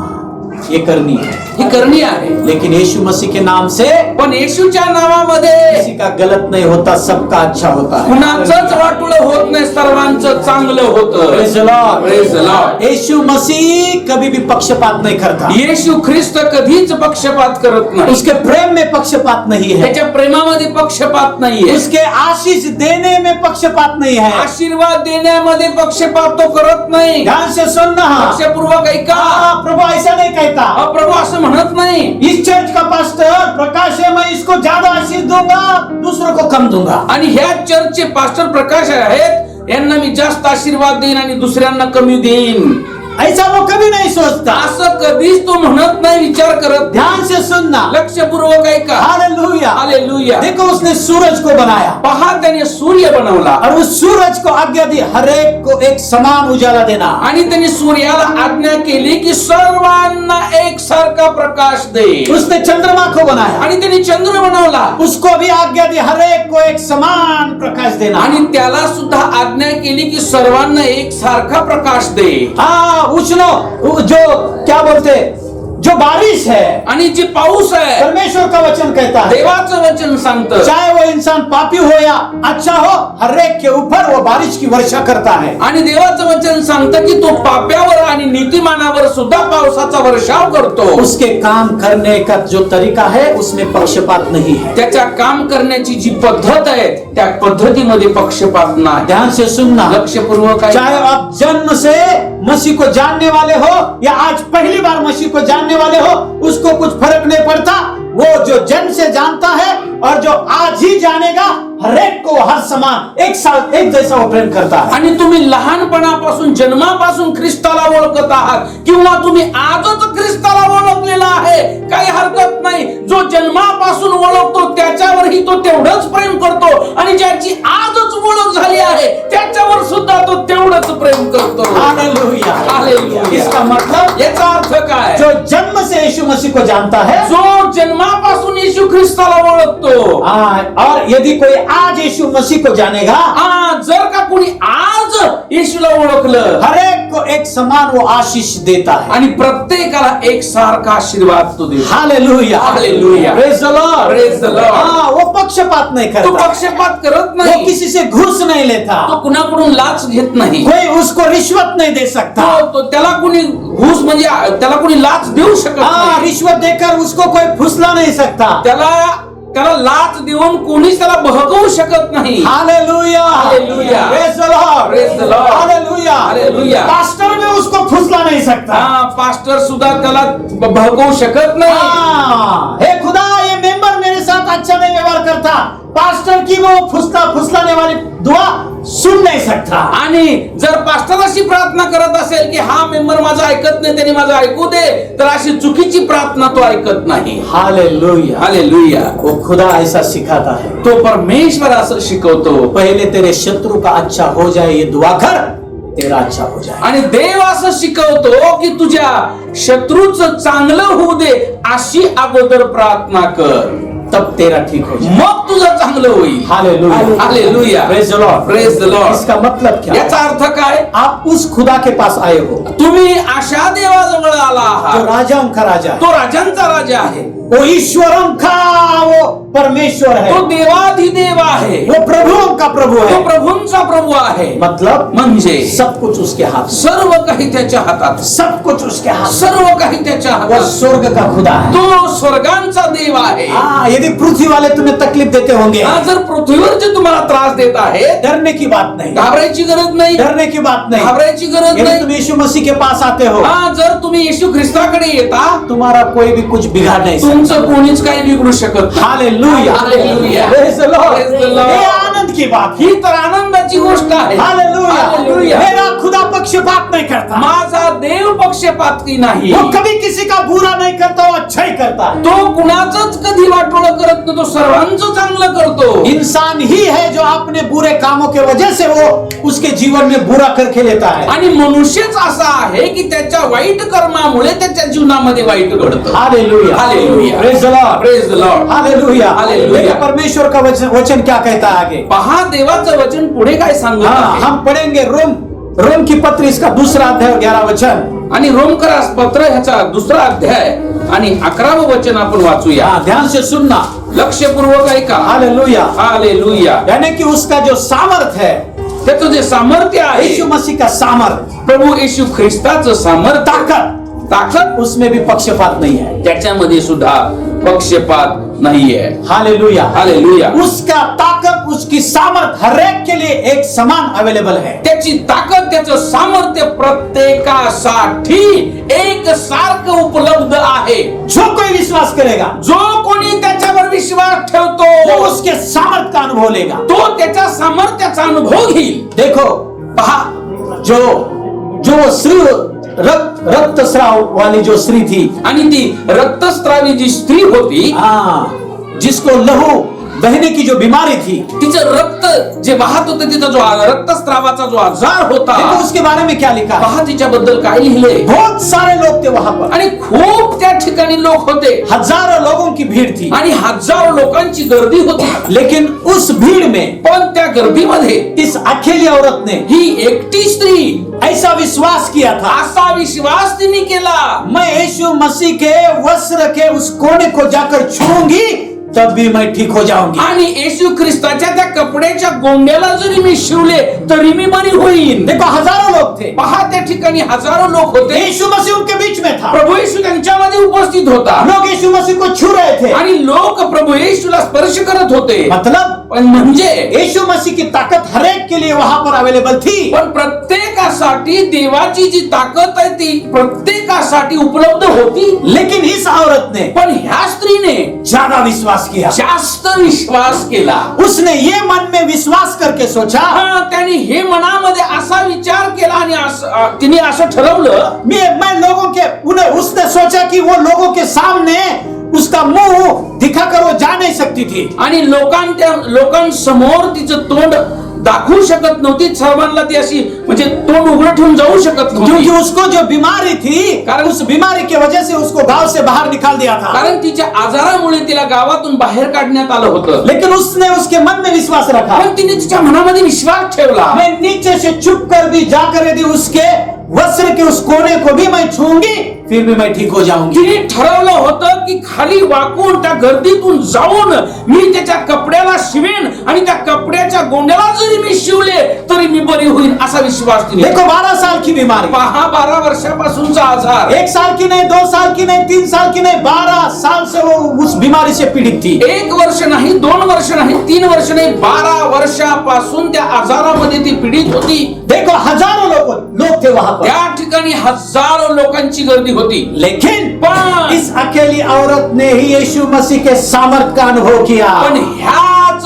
ये करनी है, ही करणी आहे. लेकिन यीशु मसीह के नाम से पण येशूच्या नावामध्ये किसी का गलत नहीं होता, सबका अच्छा होता है. कुणाचंच वाटोळं होत नाही, सर्वांचं चांगलं होतं. Praise the Lord. Praise the Lord. यीशु मसीह कभी भी पक्षपात नहीं करता. येशू ख्रिस्त कधीच पक्षपात करत नाही. उसके प्रेम में पक्षपात नहीं है, त्याच्या प्रेमामध्ये पक्षपात नाहीये, उसके आशीष देने में पक्षपात नहीं है. आशीर्वाद देण्यामध्ये पक्षपात तो करत नाही. ध्यान से सुनना. लक्षपूर्वक ऐका. हाँ, प्रभु ऐसा नहीं कहता. प्रभू असं म्हणत नाही, इस चर्च का पास्टर प्रकाश है, मैं इसको ज्यादा आशीष दूंगा, दूसरों को कम दूंगा. आणि ह्या चर्चचे पास्टर प्रकाश आहेत, यांना मी जास्त आशीर्वाद देईन आणि दुसऱ्यांना कमी देईन. ऐसा वो कभी नहीं सोचता. असं कधीच तो म्हणत नाही, विचार करत. ध्यान से सुनना. लक्षपूर्वक ऐका. हालेलुया. हालेलुया. देखो उसने सूरज को बनाया पहा, त्याने सूर्य बनवला और उस सूरज को आज्ञा दी हर एक को एक समान उजाला देना. आणि त्यांनी सूर्याला आज्ञा केली की सर्वांना एकसारखा प्रकाश दे. उसने चंद्रमा को बनाया, आणि त्यांनी चंद्र बनवला उसको भी आज्ञा दी हर एक को एक समान प्रकाश देना. आणि त्याला सुद्धा आज्ञा केली की सर्वांना एकसारखा प्रकाश दे. हाँ उछलो, जो क्या बोलते, जो बारिश है, आणि जी पाऊस आहे, परमेश्वर का वचन कहता है, देवाचं वचन सांगतं, चाहे वो इंसान पापी हो या अच्छा हो, हर एक के ऊपर वो बारिश की वर्षा करता है. आणि देवाचं वचन सांगतं की तो पाप्यावर आणि नीतिमानावर सुद्धा पावसाचा वर्षाव करतो. उसके काम करने का जो तरीका है उसमें पक्षपात नहीं है. त्याच्या काम करण्याची जी पद्धत आहे त्या पद्धतीमध्ये पक्षपात नाही. ध्यान से सुनना. लक्षपूर्वक ऐका. चाहे आप जन्म से मसीह को जानने वाले हो या आज पहली बार मसीह को जानने वाले हो, उसको कुछ फर्क नहीं पड़ता. वो जो जन्म से जानता है और जो आज ही जानेगा, हर एक को हर समान एक साथ एक जैसा वो प्रेम करता है. आणि तुम्ही लहानपणापासून जन्मापासून ख्रिस्ताला ओळखत आहात किंवा तुम्ही आजच ख्रिस्ताला ओळखलेला आहे, काही हरकत नाही. जो जन्मापासून ओळखतो त्याच्यावरही तो तेवढंच प्रेम करतो आणि ज्याची आजच ओळख झाली आहे त्याच्यावर सुद्धा तो तेवढंच प्रेम करतो. हालेलुया. हालेलुया. इसका मतलब याचा अर्थ काय? जो जन्म से यीशु मसीह को जानता है, जो जन्मापासून येशू ख्रिस्ताला ओळखतो, हाँ, और यदि कोई आज यीशु मसीह को जानेगा, जर का कोणी आज येशूला ओळखलं, हर एक को एक समान वो आशीष देता है. आणि प्रत्येकाला एक सारखा आशीर्वाद तो देतो. Hallelujah. Hallelujah. Praise the Lord. Praise the Lord. हाँ, वो पक्षपात नहीं तो करता, पक्षपात करत वो नाही, किसी से घूस नहीं लेता, तो कुणाकडून लाच घेत नाही, कोई उसको रिश्वत नहीं दे सकता. तो त्याला कोणी घूस म्हणजे त्याला कोणी लाच देऊ शकत हाँ, नाही. रिश्वत देकर उसको कोई फुसला नहीं सकता. त्याला लाच देऊन कोणीच त्याला बहकवू शकत नाही. Hallelujah. Hallelujah. Praise the Lord. Praise the Lord. Hallelujah. Hallelujah. Pastor भी उसको फुसला नहीं सकता. पास्टर सुद्धा त्याला बहकवू शकत नाही. हाँ, हे खुदा, ये मेंबर मेरे साथ अच्छा नहीं व्यवहार करता, पास्टर की वो फुसलाने वाली दुआ सुन नहीं सकता. आणि जर पास्टर अशी प्रार्थना करत असेल की हा मेंबर माझा ऐकत नाही, त्याने माझं ऐकू दे, तर अशी चुकीची प्रार्थना तो ऐकत नाही. हालेलुया. हालेलुया. वो खुदा ऐसा सिखाता है. तो परमेश्वर असं शिकवतो. पहले तेरे शत्रु का अच्छा हो जाए ये दुआ कर, तेरा अच्छा हो जाए. आणि देव असं शिकवतो की तुझ्या शत्रूचं चांगलं होऊ दे अशी अगोदर प्रार्थना कर, तब तेरा ठीक हो जाए. मग तुझं चांगलं होईल. Hallelujah. Hallelujah. Praise the Lord. Praise the Lord. इसका मतलब क्या? याचा अर्थ काय? आप उस खुदा के पास आए हो तुम्ही अशा देवाजवळ आला जो आहात, राजाओं का राजा है, तो राजांचा राजा आहे, वो ईश्वरों का वो परमेश्वर है, तो देवाधिदेव आहे, वो प्रभुओं का प्रभु तो है. प्रभूंचा प्रभू आहे. मतलब म्हणजे सब कुछ उसके हाथ में, सर्व काही त्याच्या हातात, सब कुछ उसके हाथ में. सर्व काही त्याच्या वो हातात. स्वर्ग का खुदा है. तो स्वर्गांचा देव आहे. हाँ, यदि पृथ्वी वाले तुम्हें तकलीफ देते होंगे, जर पृथ्वीवरचे तुम्हाला त्रास देत आहे, डरने की बात नहीं, घाबरायची गरज नाही. डरने की बात नहीं. घाबरायची गरज यदि नाही. तुम यीशु मसीह के पास आते हो, जर तुम्ही येशू ख्रिस्ताकडे येता, तुम्हारा कोई भी कुछ बिगाड़ नहीं सकता. तुमचं कोणीच काही बिघडू शकत नाही. Hallelujah. Hallelujah. Praise the Lord. Praise the Lord. ये आनंद की बात है. ही तर आनंदाची गोष्ट आहे. हालेलुया. हालेलुया. मेरा खुदा पक्षपात नहीं करता, माझा देव पक्षपाती नाही, वो कभी किसी का बुरा नहीं करता, वो अच्छा ही करता है। तो कुणाचंच कधी वाटोळं करत नाही, तो सर्वांचं चांगलं करतो। इंसान ही है जो अपने बुरे कामों के वजह से वो उसके जीवन में बुरा करके लेता है। आणि मनुष्यच असा आहे की त्याच्या वाईट कर्मामुळे त्याच्या जीवनामध्ये वाईट घडतं। Hallelujah, hallelujah, praise the Lord, praise the Lord, hallelujah, hallelujah. देखिए परमेश्वर का वचन क्या कहता है आगे। पहा देवाचं वचन पुढे काय सांगत हाँ, आहे। हम पढ़ेंगे रोम की पत्री इसका 2 अध्याय 11 वचन। आणि रोमकरास पत्र ह्याचा 2 अध्याय आणि 11 वचन आपण वाचूया। हाँ, ध्यान से सुनना, लक्षपूर्वक ऐका। Hallelujah, hallelujah. यानी कि उसका जो सामर्थ है, त्याचं जे सामर्थ्य आहे, यीशु मसीह का सामर्थ, प्रभू येशू ख्रिस्ताचं सामर्थ्य, ताकद, उसमें भी पक्षपात नहीं है। त्याच्यामध्ये सुद्धा पक्षपात नाहीये। Hallelujah, hallelujah. उसका ताकत, उसकी सामर्थ हर एक के लिए एक समान अवेलेबल है। त्याची ताकद, त्याचं सामर्थ्य प्रत्येकासाठी एक सारखं उपलब्ध आहे। जो कोई विश्वास करेगा, जो कोणी त्याच्यावर विश्वास वो ठेवतो, उसके सामर्थ का अनुभव लेगा। तो त्याच्या सामर्थ्याचा अनुभव घेईल। देखो, पहा, जो स्त्री रक्तस्राव वाली जो स्त्री थी, आणि ती रक्तस्रावी जी स्त्री होती, जिसको लहू बहने की जो बीमारी थी, तिचं रक्त जे वाहत होतं, तिचा जो रक्तस्रावाचा जो आजार होता, देखो उसके बारे में क्या लिखा है। पहा तिच्याबद्दल काय लिहिले। बहुत सारे लोग थे वहां पर, आणि खूप त्या ठिकाणी लोक होते, हजारों लोगों की भीड़ थी, आणि हजारो लोकांची गर्दी होती। लेकिन उस भीड़ में पण त्या गर्दीमध्ये इस अकेली औरत ने ही एकटी स्त्री ऐसा विश्वास किया था, असा विश्वास तिने केला, मैं यीशु मसीह के वस्त्र के उस कोने को जाकर छूऊंगी तब भी मैं ठीक हो जाऊंगी। आणि येशू ख्रिस्ताच्या त्या कपड्याच्या गोंड्याला जरी मी शिवले तरी मी बरी होईन। देखो हजारों लोग थे, पहा त्या ठिकाणी हजारो लोक होते, यीशु मसीह उनके बीच में था, प्रभू येशू त्यांच्यामध्ये उपस्थित होता, लोग यीशु मसीह को छू रहे थे। आणि लोक प्रभू येशूला स्पर्श करत होते। मतलब पण म्हणजे यीशु मसीह की ताकत हर एक के लिए वहां पर अवेलेबल थी, पण प्रत्येकासाठी देवाची जी ताकद आहे ती प्रत्येकासाठी उपलब्ध होती। लेकिन इस औरत ने पण ह्या स्त्रीने ज्यादा विश्वास किया, जास्त विश्वास केला। उसने ये मन में विश्वास करके सोचा, त्याने हे मनामध्ये असा विचार केला आणि तिने असं ठरवलं, मैं लोगों के उसने सोचा कि वो लोगों के सामने उसका मुंह दिखाकर वो जा नहीं सकती थी, आणि लोकांसमोर तिचं तोंड दाखवू शकत नव्हती, सर्वांना ती अशी म्हणजे तोंड उघडं ठेवून जाऊ शकत क्योंकि नव्हती, उसको जो बीमारी थी, कारण उस बीमारी की वजह से उसको गांव से बाहर निकाल दिया था। कारण तिच्या आजारामुळे तिला गावातून बाहेर काढण्यात आलं होतं। लेकिन उसने उसके मन में विश्वास रखा, पण तिने तिच्या मनामध्ये विश्वास ठेवला, मैं नीचे से छुप कर भी जाकर यदि उसके वस्त्र के उस कोने को भी मैं छूंगी फिर भी मैं ठीक हो जाऊंगी। तिने ठरवलं होतं की खाली वाकून त्या गर्दीतून जाऊन मी त्याच्या कपड्याला शिवेन आणि त्या कपड्याच्या गोंड्याला जरी मी शिवले तरी मी बरी होईन, असा विश्वास तिने। देखो 12 साल की बीमारी, पहा 12 वर्षापासूनचा आजार, 1 साल की नहीं, 2 साल की नहीं, 3 साल की नहीं, 12 साल से वो उस बीमारी से पीड़ित थी। 1 वर्ष नाही, 2 वर्ष नाही, 3 वर्ष नाही, 12 वर्षापासून त्या आजारामध्ये ती पीडित होती। देखो हजारों लोग थे वहां पर, त्या ठिकाणी हजारो लोकांची गर्दी होती। लेकिन इस अकेली औरत ने ही यीशु मसीह के सामर्थ का अनुभव किया। पण ह्याच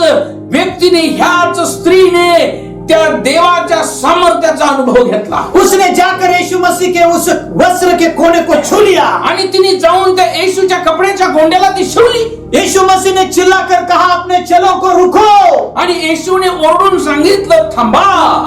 व्यक्तीने, ह्याच स्त्रीने त्या देवाच्या सामर्थ्याचा अनुभव घेतला। उसने जाकर यीशु मसीह के उस वस्त्र के कोने को छू लिया आणि तिने जाऊन त्या येशूच्या कपड्याच्या गोंड्याला ती शिवली। यीशु मसीह ने चिल्लाकर कहा, अपने चेलों को रुको, आणि येशूने ओरडून सांगितलं, थांबा,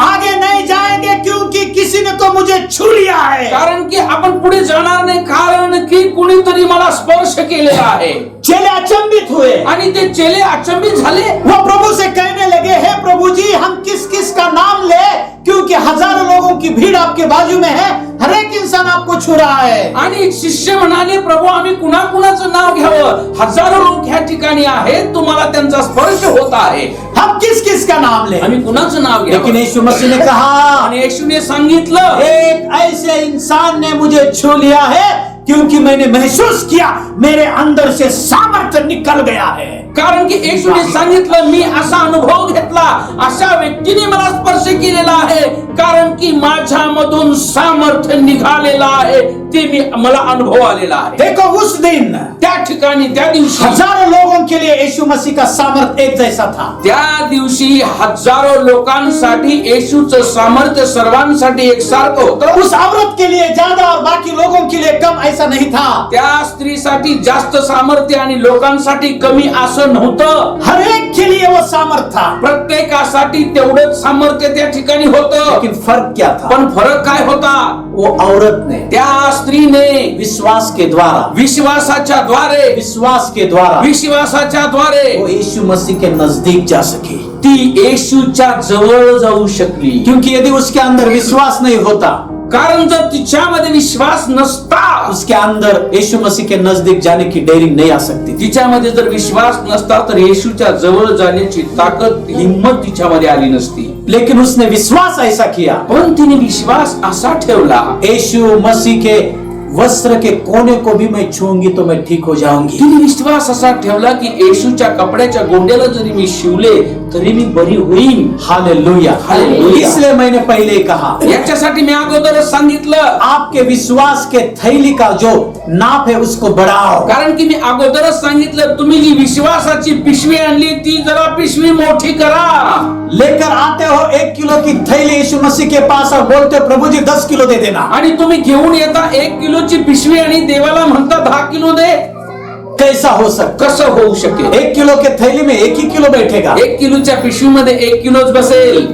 आगे नहीं जाएंगे क्योंकि किसी ने तो मुझे छू लिया है। कारण की आपण पुढे जाणार नाही, कारण की कुणीतरी मला स्पर्श केलेला आहे। चेले अचंभित हुए आणि ते चेले अचंबित झाले। वो प्रभु से कहने लगे, हे प्रभु जी, हम किस किस का नाम ले, क्योंकि हजारों लोगों की भीड़ आपके बाजू में है, हर एक इंसान आपको छू रहा है। आणि शिष्य म्हणाले, प्रभु आम्ही कुणाकुणाचं नाव घ्यावं, हजारो लोक ह्या ठिकाणी आहेत, तुम्हाला त्यांचा स्पर्श होत आहे, हम किस किस का नाम ले, आम्ही कुणाचं नाव घ्यावं। लेकिन यीशु मसीह ने कहा, आणि येशूने सांगितलं, एक ऐसे इंसान ने मुझे छू लिया है क्योंकि मैंने महसूस किया मेरे अंदर से सामर्थ्य निकल गया है। कारण की येशूने सांगितलं, मी असा अनुभव घेतला, अशा व्यक्तीने मला स्पर्श केलेला आहे कारण की माझ्यामधून सामर्थ्य निघालेलं आहे, ते मला अनुभव आलेला आहे. देखो उस दिन त्या ठिकाणी त्या दिवशी हजारों लोगों के लिए यीशु मसीह का सामर्थ एक जैसा था. त्या दिवशी हजारो लोकांसाठी येशूचं सामर्थ्य सर्वांसाठी एकसारखं होतं. उस औरत के लिए ज्यादा और बाकी लोगों के लिए कम ऐसा नहीं था. त्या स्त्रीसाठी जास्त सामर्थ्य आणि लोकांसाठी कमी असं नव्हतं. हर एक के लिए वो सामर्थ था. प्रत्येकासाठी तेवढंच सामर्थ्य त्या ठिकाणी होतं. लेकिन फर्क क्या था? पण फरक काय होता? वो औरत ने त्या स्त्रीने विश्वास के द्वारा विश्वासाच्या द्वारे वो यीशु मसीह के नजदीक जा सकी. ती येशूच्या जवळ जाऊ शकली. क्योंकि यदि उसके अंदर विश्वास नहीं होता, कारण जर तिच्यामध्ये विश्वास नसता, उसके अंदर यीशु मसीह के नजदीक जाने की डेयरिंग नहीं आ सकती. तिच्यामध्ये जर विश्वास नसता तर येशूच्या जवळ जाण्याची ताकद, हिम्मत तिच्यामध्ये आली नसती. लेकिन उसने विश्वास ऐसा किया, पण तिने विश्वास असा ठेवला, यीशु मसीह के वस्त्र के कोने को भी मैं छूंगी तो मैं ठीक हो जाऊंगी. तिने विश्वास असा ठेवला की येशूच्या कपड्याच्या गोंड्याला जरी मी शिवले तरी मी बरी होईन. हालेलुया. हालेलुया. इसलिए मैंने पहले कहा, याच्यासाठी मी अगोदरच सांगितलं, आपके विश्वास के थैली का जो नाप है उसको बढ़ाओ. कारण की मी अगोदरच सांगितलं, तुम्ही जी विश्वासाची पिशवी आणली ती जरा पिशवी मोठी करा. लेकर आते हो 1 किलो की थैली यीशु मसीह के पास और बोलते हो प्रभु जी 10 किलो दे देना. आणि तुम्ही घेऊन येता 1 किलोची पिशवी आणि देवाला म्हणता 10 किलो दे. कैसा हो सकता? कसं होऊ शकेल? 1 किलो के थैली में 1 ही किलो बैठेगा. 1 किलोच्या पिशवीमध्ये 1 किलोच बसेल.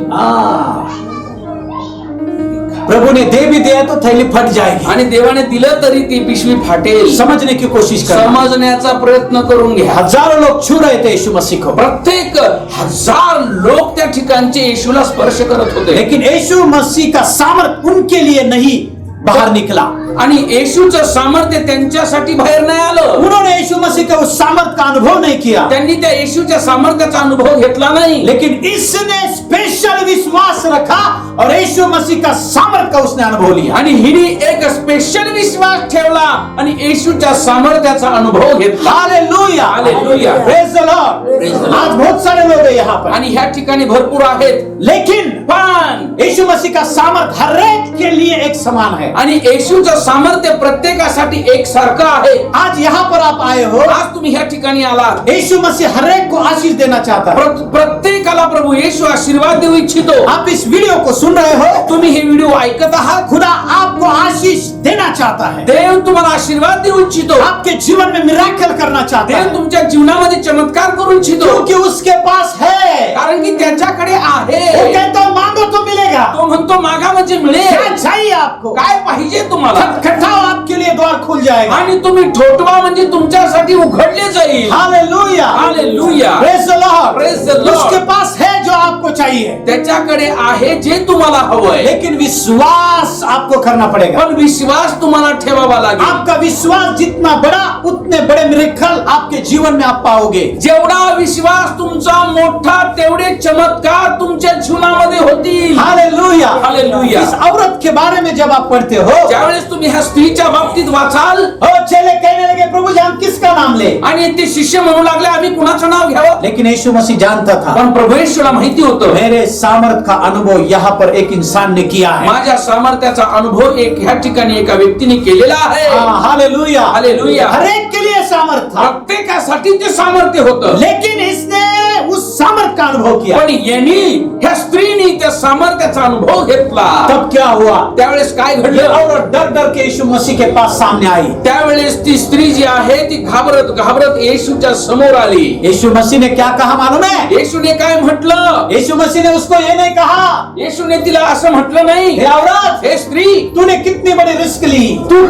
प्रभु ने दे भी दिया तो थैली फट जाएगी. आणि देवाने दिलं तरी ती पिशवी फाटेल. समझने की कोशिश कर. समजण्याचा प्रयत्न करून घ्या. हजारों लोग छू रहे थे यीशु मसीह को, प्रत्येक हजार लोक त्या ठिकाणचे येशूला स्पर्श करत होते. लेकिन यीशु मसीह का सामर्थ उनके लिए नहीं बाहर निकला. आणि येशूचं सामर्थ्य त्यांच्यासाठी बाहेर नाही आलं. उन्होंने यीशु मसीह के उस सामर्थ का अनुभव नहीं किया, त्यांनी त्या येशूच्या सामर्थ्याचा अनुभव घेतला नाही. लेकिन इसने स्पेशल विश्वास रखा और यीशु मसीह का सामर्थ का उसने अनुभव लिया. आणि हिने एक स्पेशल विश्वास ठेवला आणि येशूच्या सामर्थ्याचा अनुभव घेतला. Hallelujah. Hallelujah. Praise the Lord. Praise the Lord. आज बहुत सारे लोग हैं यहाँ पर, आणि ह्या ठिकाणी भरपूर आहेत. लेकिन पण यीशु मसीह का सामर्थ हर एक के लिए एक समान है. आणि येशूचं सामर्थ्य प्रत्येकासाठी एक सारखं आहे. आज यहाँ पर आप आए हो, आज तुम्ही ह्या ठिकाणी आलात. यीशु मसीह हर एक को आशीष देना चाहता है. प्रत्येकाला प्रभु येशू आशीर्वाद देऊ इच्छितो. आप इस वीडियो को सुन रहे हो, तुम्ही हे व्हिडिओ ऐकत आहात. खुदा आपको आशीष देना चाहता है. देव तुम्हाला आशीर्वाद देऊ इच्छितो. आपके जीवन में मिराकल करना चाहता देव है, तुमच्या जीवनामध्ये चमत्कार करू इच्छितो. क्योंकि उसके पास है. कारण की त्याच्याकडे वो आहे. कहता है मांगो तो मिलेगा. तो म्हणतो मागा म्हणजे क्या मिळेल. चाहिए आपको? काय पाहिजे तुम्हाला? खटखटाओ, आपके लिए द्वार खुल जाएगा. आणि तुम्ही ठोठवा म्हणजे तुमच्यासाठी उघडले जाईल. Hallelujah. Hallelujah. Praise the Lord. Praise the Lord. उसके पास है जो आपको चाहिए, त्याच्याकडे आहे जे तुम्हाला हवंय. लेकिन विश्वास आपको करना पड़ेगा. पण विश्वास तुम्हाला ठेवावा लागेल. आपका विश्वास जितना बड़ा उतने बड़े मिरेकल आपके जीवन में आप पाओगे. जेवढा विश्वास तुमचा मोठा तेवढे चमत्कार तुमच्या जीवनामध्ये होतील. हालेलुया. हालेलुया. इस औरत के बारे में जब आप पढ़ते हो, ज्यावेळेस तुम्ही ह्या स्त्रीच्या बाबतीत वाचाल चेले कहने लगे प्रभु जी हम किसका नाम ले. आणि ते शिष्य म्हणू लागले आम्ही कुणाचं नाव घ्यावं. लेकिन यीशु मसीह जानता था, पण प्रभू येशूला माहिती होतं मेरे सामर्थ का अनुभव यहाँ पर एक इंसान ने किया है. माझ्या सामर्थ्याचा अनुभव एक ह्या ठिकाणी एका व्यक्तीने केलेला आहे. हालेलुया. हालेलुया. हर एक के लिए सामर्थ था, प्रत्येकासाठी ते सामर्थ्य होतं. लेकिन इसने उस सामर्थ का अनुभव किया. पण यांनी ह्या स्त्रीने त्या सामर्थ्याचा अनुभव घेतला. तब क्या हुआ? त्यावेळेस काय ये घडलं? औरत डर डर के यीशु मसीह के पास सामने आई. त्यावेळेस ती स्त्री जी आहे ती घाबरत घाबरत येशूच्या समोर आली. यीशु मसीह ने क्या कहा मालूम है? येशूने काय म्हटलं? यीशु मसीह ने उसको ये नहीं कहा, येशूने तिला असं म्हटलं नाही, हे औरत, हे स्त्री तूने कितनी बड़ी रिस्क ली. तू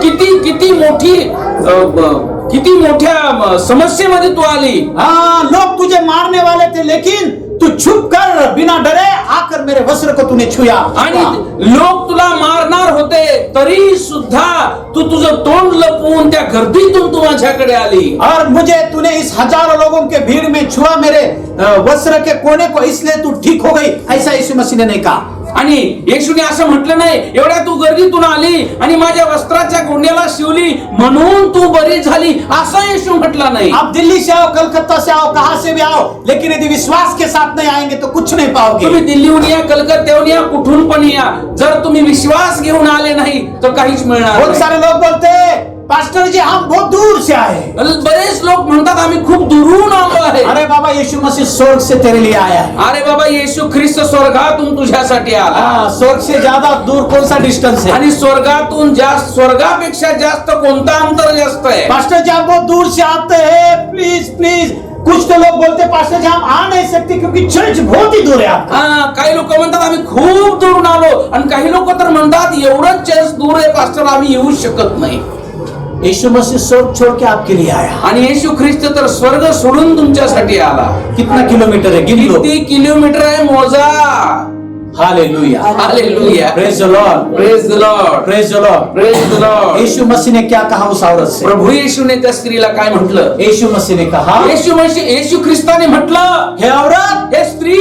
किती मोठ्या समस्येमध्ये तू आली. हाँ, लोग तुझे मारने वाले थे, लेकिन तू छुप कर बिना डरे आकर मेरे वस्त्र को तूने छुया. आणि लोक तुला मारणार होते तरी सुद्धा तू तुझं तोंड लपवून त्या गर्दीतून तू माझ्याकडे आली. और मुझे तूने इस हजारों लोगों के भीड़ में छुआ मेरे वस्त्र के कोने को, इसलिए तू ठीक हो गई, ऐसा यीशु मसीह ने नहीं कहा. आणि येशूने असं म्हटलं नाही, एवढ्या तू गर्दीतून आली आणि माझ्या वस्त्राच्या गोंड्याला शिवली म्हणून तू बरी झाली, असं येशू म्हटला नाही. आप दिल्ली से आओ, कलकत्ता से आओ, कहां से भी आओ, लेकिन यदि विश्वास के साथ नहीं आएंगे तो कुछ नहीं पाओगे. तुम्ही दिल्लीहून या, कलकत्त्याहून या, कुठून पण या, जर तुम्ही विश्वास घेऊन आले नाही तर काहीच मिळणार बहुत नाही. सारे लोग बोलते हैं पास्टर जी हम बहुत दूर से आए. बरेच लोक म्हणतात आम्ही खूप दुरून आलो आहे. अरे बाबा यीशु मसीह स्वर्ग से तेरे लिए आया है. अरे बाबा, येशू ख्रिस्त स्वर्गातून तुझ्यासाठी आला. हाँ, स्वर्ग से ज्यादा दूर कौन सा डिस्टेंस है? आणि स्वर्गातून जास्त, स्वर्गापेक्षा जास्त कोणता अंतर जास्त आहे? पास्टर जी हम बहुत दूर से आते हैं, प्लीज प्लीज. कुछ तो लोग बोलते पास्टर जी हम आ नहीं सकते क्योंकि चर्च बहुत ही दूर है आपका. हा, काही लोक म्हणतात आम्ही खूप दुरून आलो, आणि काही लोक तर म्हणतात एवढं चर्च दूर आहे पास्टर, आम्ही येऊ शकत नाही. यीशु मसीह स्वर्ग छोड़ के आपके लिए आया. आणि येशू ख्रिस्त तर स्वर्ग सोडून तुमच्यासाठी आला. कितना किलोमीटर है गिन लो. किती किलोमीटर आहे मोजा. Hallelujah. Hallelujah. Praise the Lord. Praise the Lord. Praise the Lord. Praise the Lord. यीशु मसीह ने क्या कहा उस औरत से? प्रभू येशूने त्या स्त्रीला काय म्हटलं? यीशु मसीह ने कहा, येशू ख्रिस्ताने म्हटलं, हे औरत, हे स्त्री,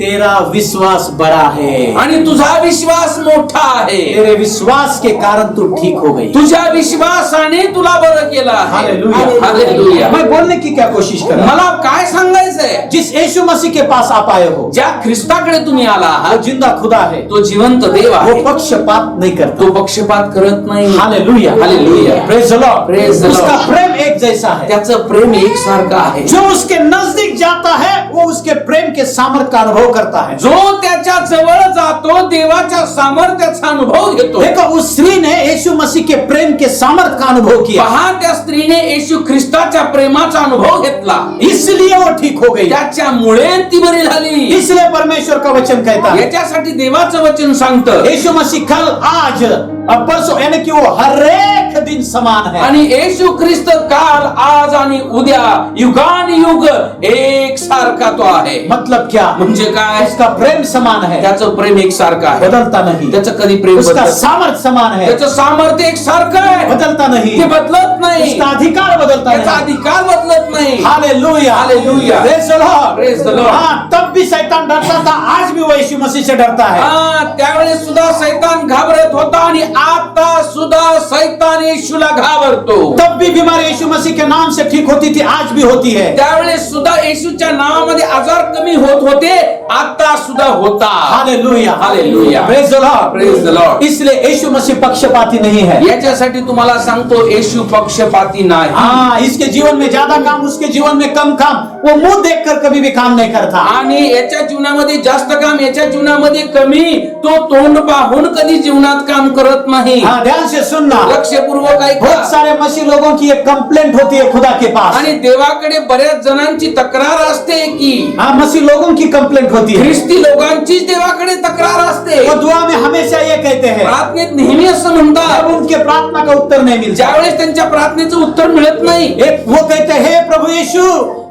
तेरा विश्वास बड़ा है. आणि तुझा विश्वास मोठा आहे. तेरे विश्वास के कारण तू ठीक हो गई. तुझ्या विश्वासाने तुला बरं केलं आहे. हालेलुया. हालेलुया. मैं बोलने की क्या कोशिश कर रहा हूं? मला काय सांगायचंय? जिस यीशु मसीह के पास आप आए हो, ज्या ख्रिस्ताकडे तुम्ही आला वो आहात, जिंदा खुदा है. तो जिवंत देव वो आहे. पक्षपात नहीं करता. तो पक्षपात करत नाही. Hallelujah. Hallelujah. Praise the Lord. Praise the उसका Lord. प्रेम एक जैसा है. त्याचं प्रेम एकसारखं आहे. जो उसके नजदीक जाता है वो उसके प्रेम के सामर्थ्य का अनुभव करता है. जो त्याच्या जवळ जातो देवाच्या सामर्थ्याचा अनुभव घेतो. देखो उस स्त्री ने यीशु मसीह के प्रेम के सामर्थ्य का अनुभव किया, पहा, त्या स्त्रीने येशू ख्रिस्ताच्या प्रेमाचा अनुभव घेतला, इसलिए वो ठीक हो गई. त्याच्यामुळे ती बरी झाली. इसलिए परमेश्वर का वचन कहता है, याच्यासाठी देवाचं वचन सांगतं, यीशु मसीह कल आज और परसों, यानी कि वो हर एक दिन समान है. आणि येशू ख्रिस्त काल, आज आणि उद्या युगानुयुग एक सारखा तो आहे. मतलब क्या? म्हणजे काय? उसका प्रेम समान है, त्याचं प्रेम एक सारखं आहे, बदलता नहीं. त्याचं कधी प्रेम उसका बदलत, सामर्थ्य समान है, त्याचं सामर्थ्य एक सारखं आहे, बदलता नहीं. ते बदलत नाही, उसका अधिकार बदलता त्याचा नहीं. अधिकार बदलत नाही. Hallelujah. Hallelujah. Praise the Lord. Praise the Lord. हाँ, तब भी शैतान डरता था, आज भी वो यीशु मसीह से डरता है. हा, त्यावेळेस सुद्धा सैतान घाबरत होता, आणि आता सुद्धा सैतान येशूला घाबरतो. तब भी बीमारी यीशु मसीह के नाम से ठीक होती थी, आज भी होती है. त्यावेळेस सुद्धा येशूच्या नावामध्ये आजार कमी होत होते, आता सुद्धा होता. Hallelujah. Hallelujah. Praise the Lord. Praise the Lord. इसलिए यीशु मसीह पक्षपाती नहीं है. याच्यासाठी तुम्हाला सांगतो, येशू पक्षपाती नाही. हाँ, इसके जीवन में ज्यादा काम, उसके जीवन में कम काम. वो मुंह देखकर कभी भी काम नहीं करता. आणि याच्या जीवनामध्ये जास्त काम, याच्या जीवनामध्ये कमी, तो तोंड पाहून कधी जीवनात काम करत नाही. हाँ, ध्यान से सुनना. लक्षपूर्वक ऐका. बहुत सारे मसीह लोगों की एक कंप्लेंट होती है खुदा के पास. आणि देवाकडे बऱ्याच जणांची तक्रार असते की, हाँ, मसीह लोगों की कंप्लेंट होती है. ख्रिस्ती लोकांचीच देवाकडे तक्रार असते. वो दुआ में हमेशा ये कहते हैं, प्रार्थनेत नेहमी असं म्हणतात, जब उनके प्रार्थना का उत्तर नहीं मिलता, ज्यावेळेस त्यांच्या प्रार्थनेचं उत्तर मिळत नाही, एक वो कहते हैं, हे प्रभु यीशु,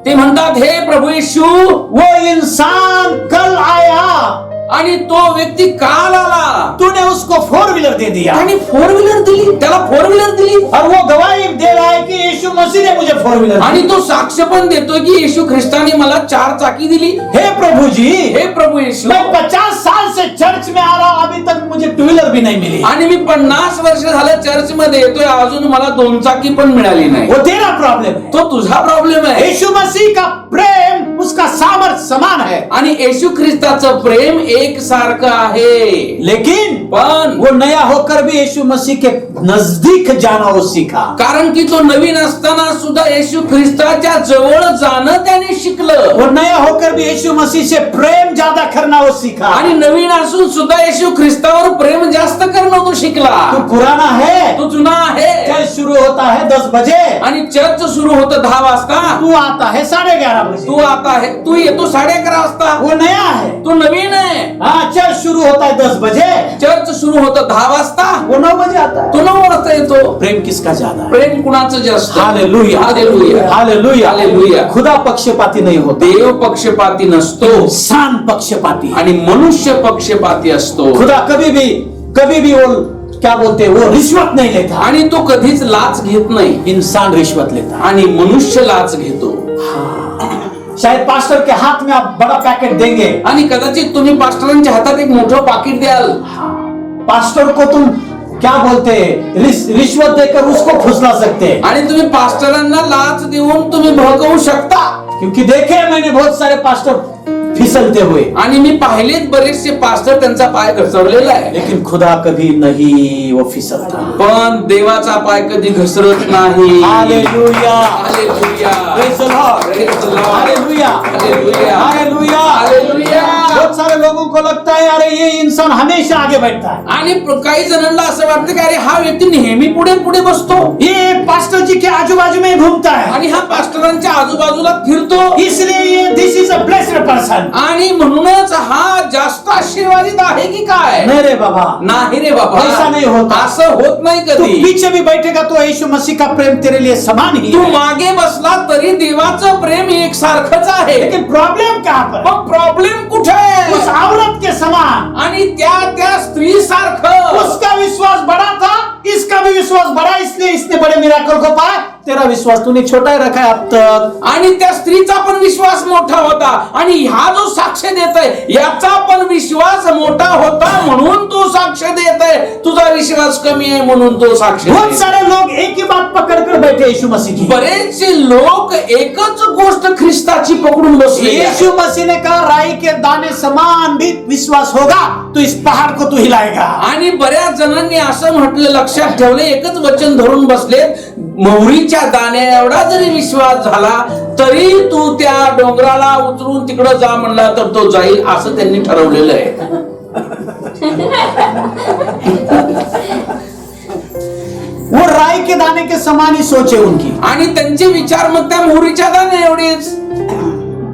ते म्हणतात, हे प्रभू येशू, वो इंसान कल आया, आणि तो व्यक्ती काल आला, तूने उसको 4 व्हीलर दे दिया, आणि 4 व्हीलर दिली, त्याला 4 व्हीलर दिली, और वो गवाही दे रहा है कि यीशु मसीह ने मुझे 4 व्हीलर आणि दी. तो साक्ष पण देतोय की येशू ख्रिस्ताने मला 4 चाकी दिली. हे प्रभु जी, हे प्रभू येशू, मैं 50 साल से चर्च में आ रहा हूं, अभी तक मुझे 2 व्हीलर भी नहीं मिली. आणि मी 50 वर्ष झालं चर्च मध्ये येतोय, अजून मला 2 चाकी पण मिळाली नाही. वो तेरा प्रॉब्लम है. तो तुझा प्रॉब्लेम आहे. यीशु मसीह का प्रेम, उसका सामर्थ्य समान है, आणि येशू ख्रिस्ताचं प्रेम एक सारखं आहे. लेकिन पण वो नया होकर भी यीशु मसीह के नजदीक जाना वो सीखा. कारण की तो नवीन असताना सुद्धा येशू ख्रिस्ताच्या जवळ जाणं त्याने शिकलं. वो नया होकर भी यीशु मसीह से प्रेम ज्यादा करना वो सीखा. आणि नवीन असून सुद्धा येशू ख्रिस्तावर प्रेम जास्त करणं तो शिकला. तू पुराना है, तो जुना आहे, चर्च शुरू होता है 10 बजे, आणि चर्च सुरू होतं 10 वाजता, तू आता है 11:30 बजे. तू आता आहे, तू येतो 11:30 वाजता. वो नया है. तू नवीन आहे. हाँ, चर्च शुरू होता है 10 बजे, चर्च सुरू होतं 10 वाजता, वो 9 बजे आता है. तो 9 वाजता येतो. प्रेम किसका ज्यादा है? प्रेम कुणाचं जास्त? हालेलुया. हालेलुया. हालेलुया. हालेलुया. खुदा पक्षपाती नहीं होता, देव पक्षपाती नसतो, इंसान पक्षपाती है. आणि मनुष्य पक्षपाती असतो. खुदा कभी भी वो क्या बोलते हैं, वो रिश्वत नहीं लेता। आणि तो कधीच लाच घेत नाही इंसान रिश्वत लेता। आणि मनुष्य लाच घेतो। शायद पास्टर के हाथ में आप बड़ा पैकेट देंगे, आणि कदाचित तुम्ही पास्टरांच्या हातात एक मोठं पाकिट द्याल, पास्टर को तुम क्या बोलते हैं, रिश्वत देकर उसको फुसला सकते हैं। आणि तुम्ही पास्टरांना लाच देऊन तुम्ही भडकवू शकता। क्योंकि देखे हैं मैंने बहुत सारे पास्टर फिसलते हुए, आणि मी पाहिलेत बरेचसे पास्टर त्यांचा पाय घसरलेला आहे, लेकिन खुदा कभी नहीं वो फिसलता। पण देवाचा पाय कधी घसरत नाही। Hallelujah, hallelujah, praise the Lord, praise the Lord, hallelujah, hallelujah, hallelujah, hallelujah. बहुत सारे लोगों को लगता है अरे ये इंसान हमेशा आगे बैठता है, आणि काही जणांना असं वाटतं की अरे हा व्यक्ती नेहमी पुढे पुढे बसतो, ये पास्टर जी के आजू बाजू में घूमता है, आणि हा पास्टरांच्या आजूबाजूला फिरतो, इसलिए ये दिस इज अ ब्लेस्ड पर्सन। आणि म्हणूनच हा जास्त आशीर्वादित आहे की काय? नहीं रे बाबा, नाही रे बाबा, ऐसा नहीं होता। असं होत नाही तू कधी। पीछे भी बैठेगा तो यीशु मसीह का प्रेम तेरे लिए समान ही तू है। मागे बसला तरी देवाचं प्रेम एक सारखंच आहे। लेकिन प्रॉब्लम कहाँ पर है? मग प्रॉब्लेम कुठे आहे? उस औरत के समान आणि त्या स्त्री सारखं उसका विश्वास बड़ा था, इसका भी विश्वास बड़ा, इसलिए इसने बड़े मिराकल को पाया। तेरा विश्वास तूने छोटा ही रखा है अब तक। आणि त्या स्त्रीचा पण विश्वास मोठा होता, आणि हा जो साक्ष देतोय याचा पण विश्वास मोठा होता म्हणून तो साक्ष देतोय। तुझा विश्वास कमी आहे म्हणून तो साक्ष बहुत देतोय। सारे लोग एक ही बात पकड़ कर बैठे यीशु मसीह की। बरेचसे लोक एकच गोष्ट ख्रिस्ताची पकडून बसले आहेत। यीशु मसीह ने कहा राई के दाने समान भी विश्वास होगा तो इस पहाड़ को तू हिलाएगा। आणि बऱ्याच जणांनी असं म्हटलं, लक्षात ठेवले, एकच वचन धरून बसले, मोहरीच्या दाण्या एवढा जरी विश्वास झाला तरी तू त्या डोंगराला उतरून तिकडं जा म्हणला तर तो जाईल, असं त्यांनी ठरवलेलं आहे। वो राई के दाने के समान ही सोचे उनकी, आणि त्यांचे विचार मग त्या मोहरीच्या दाण्या एवढेच।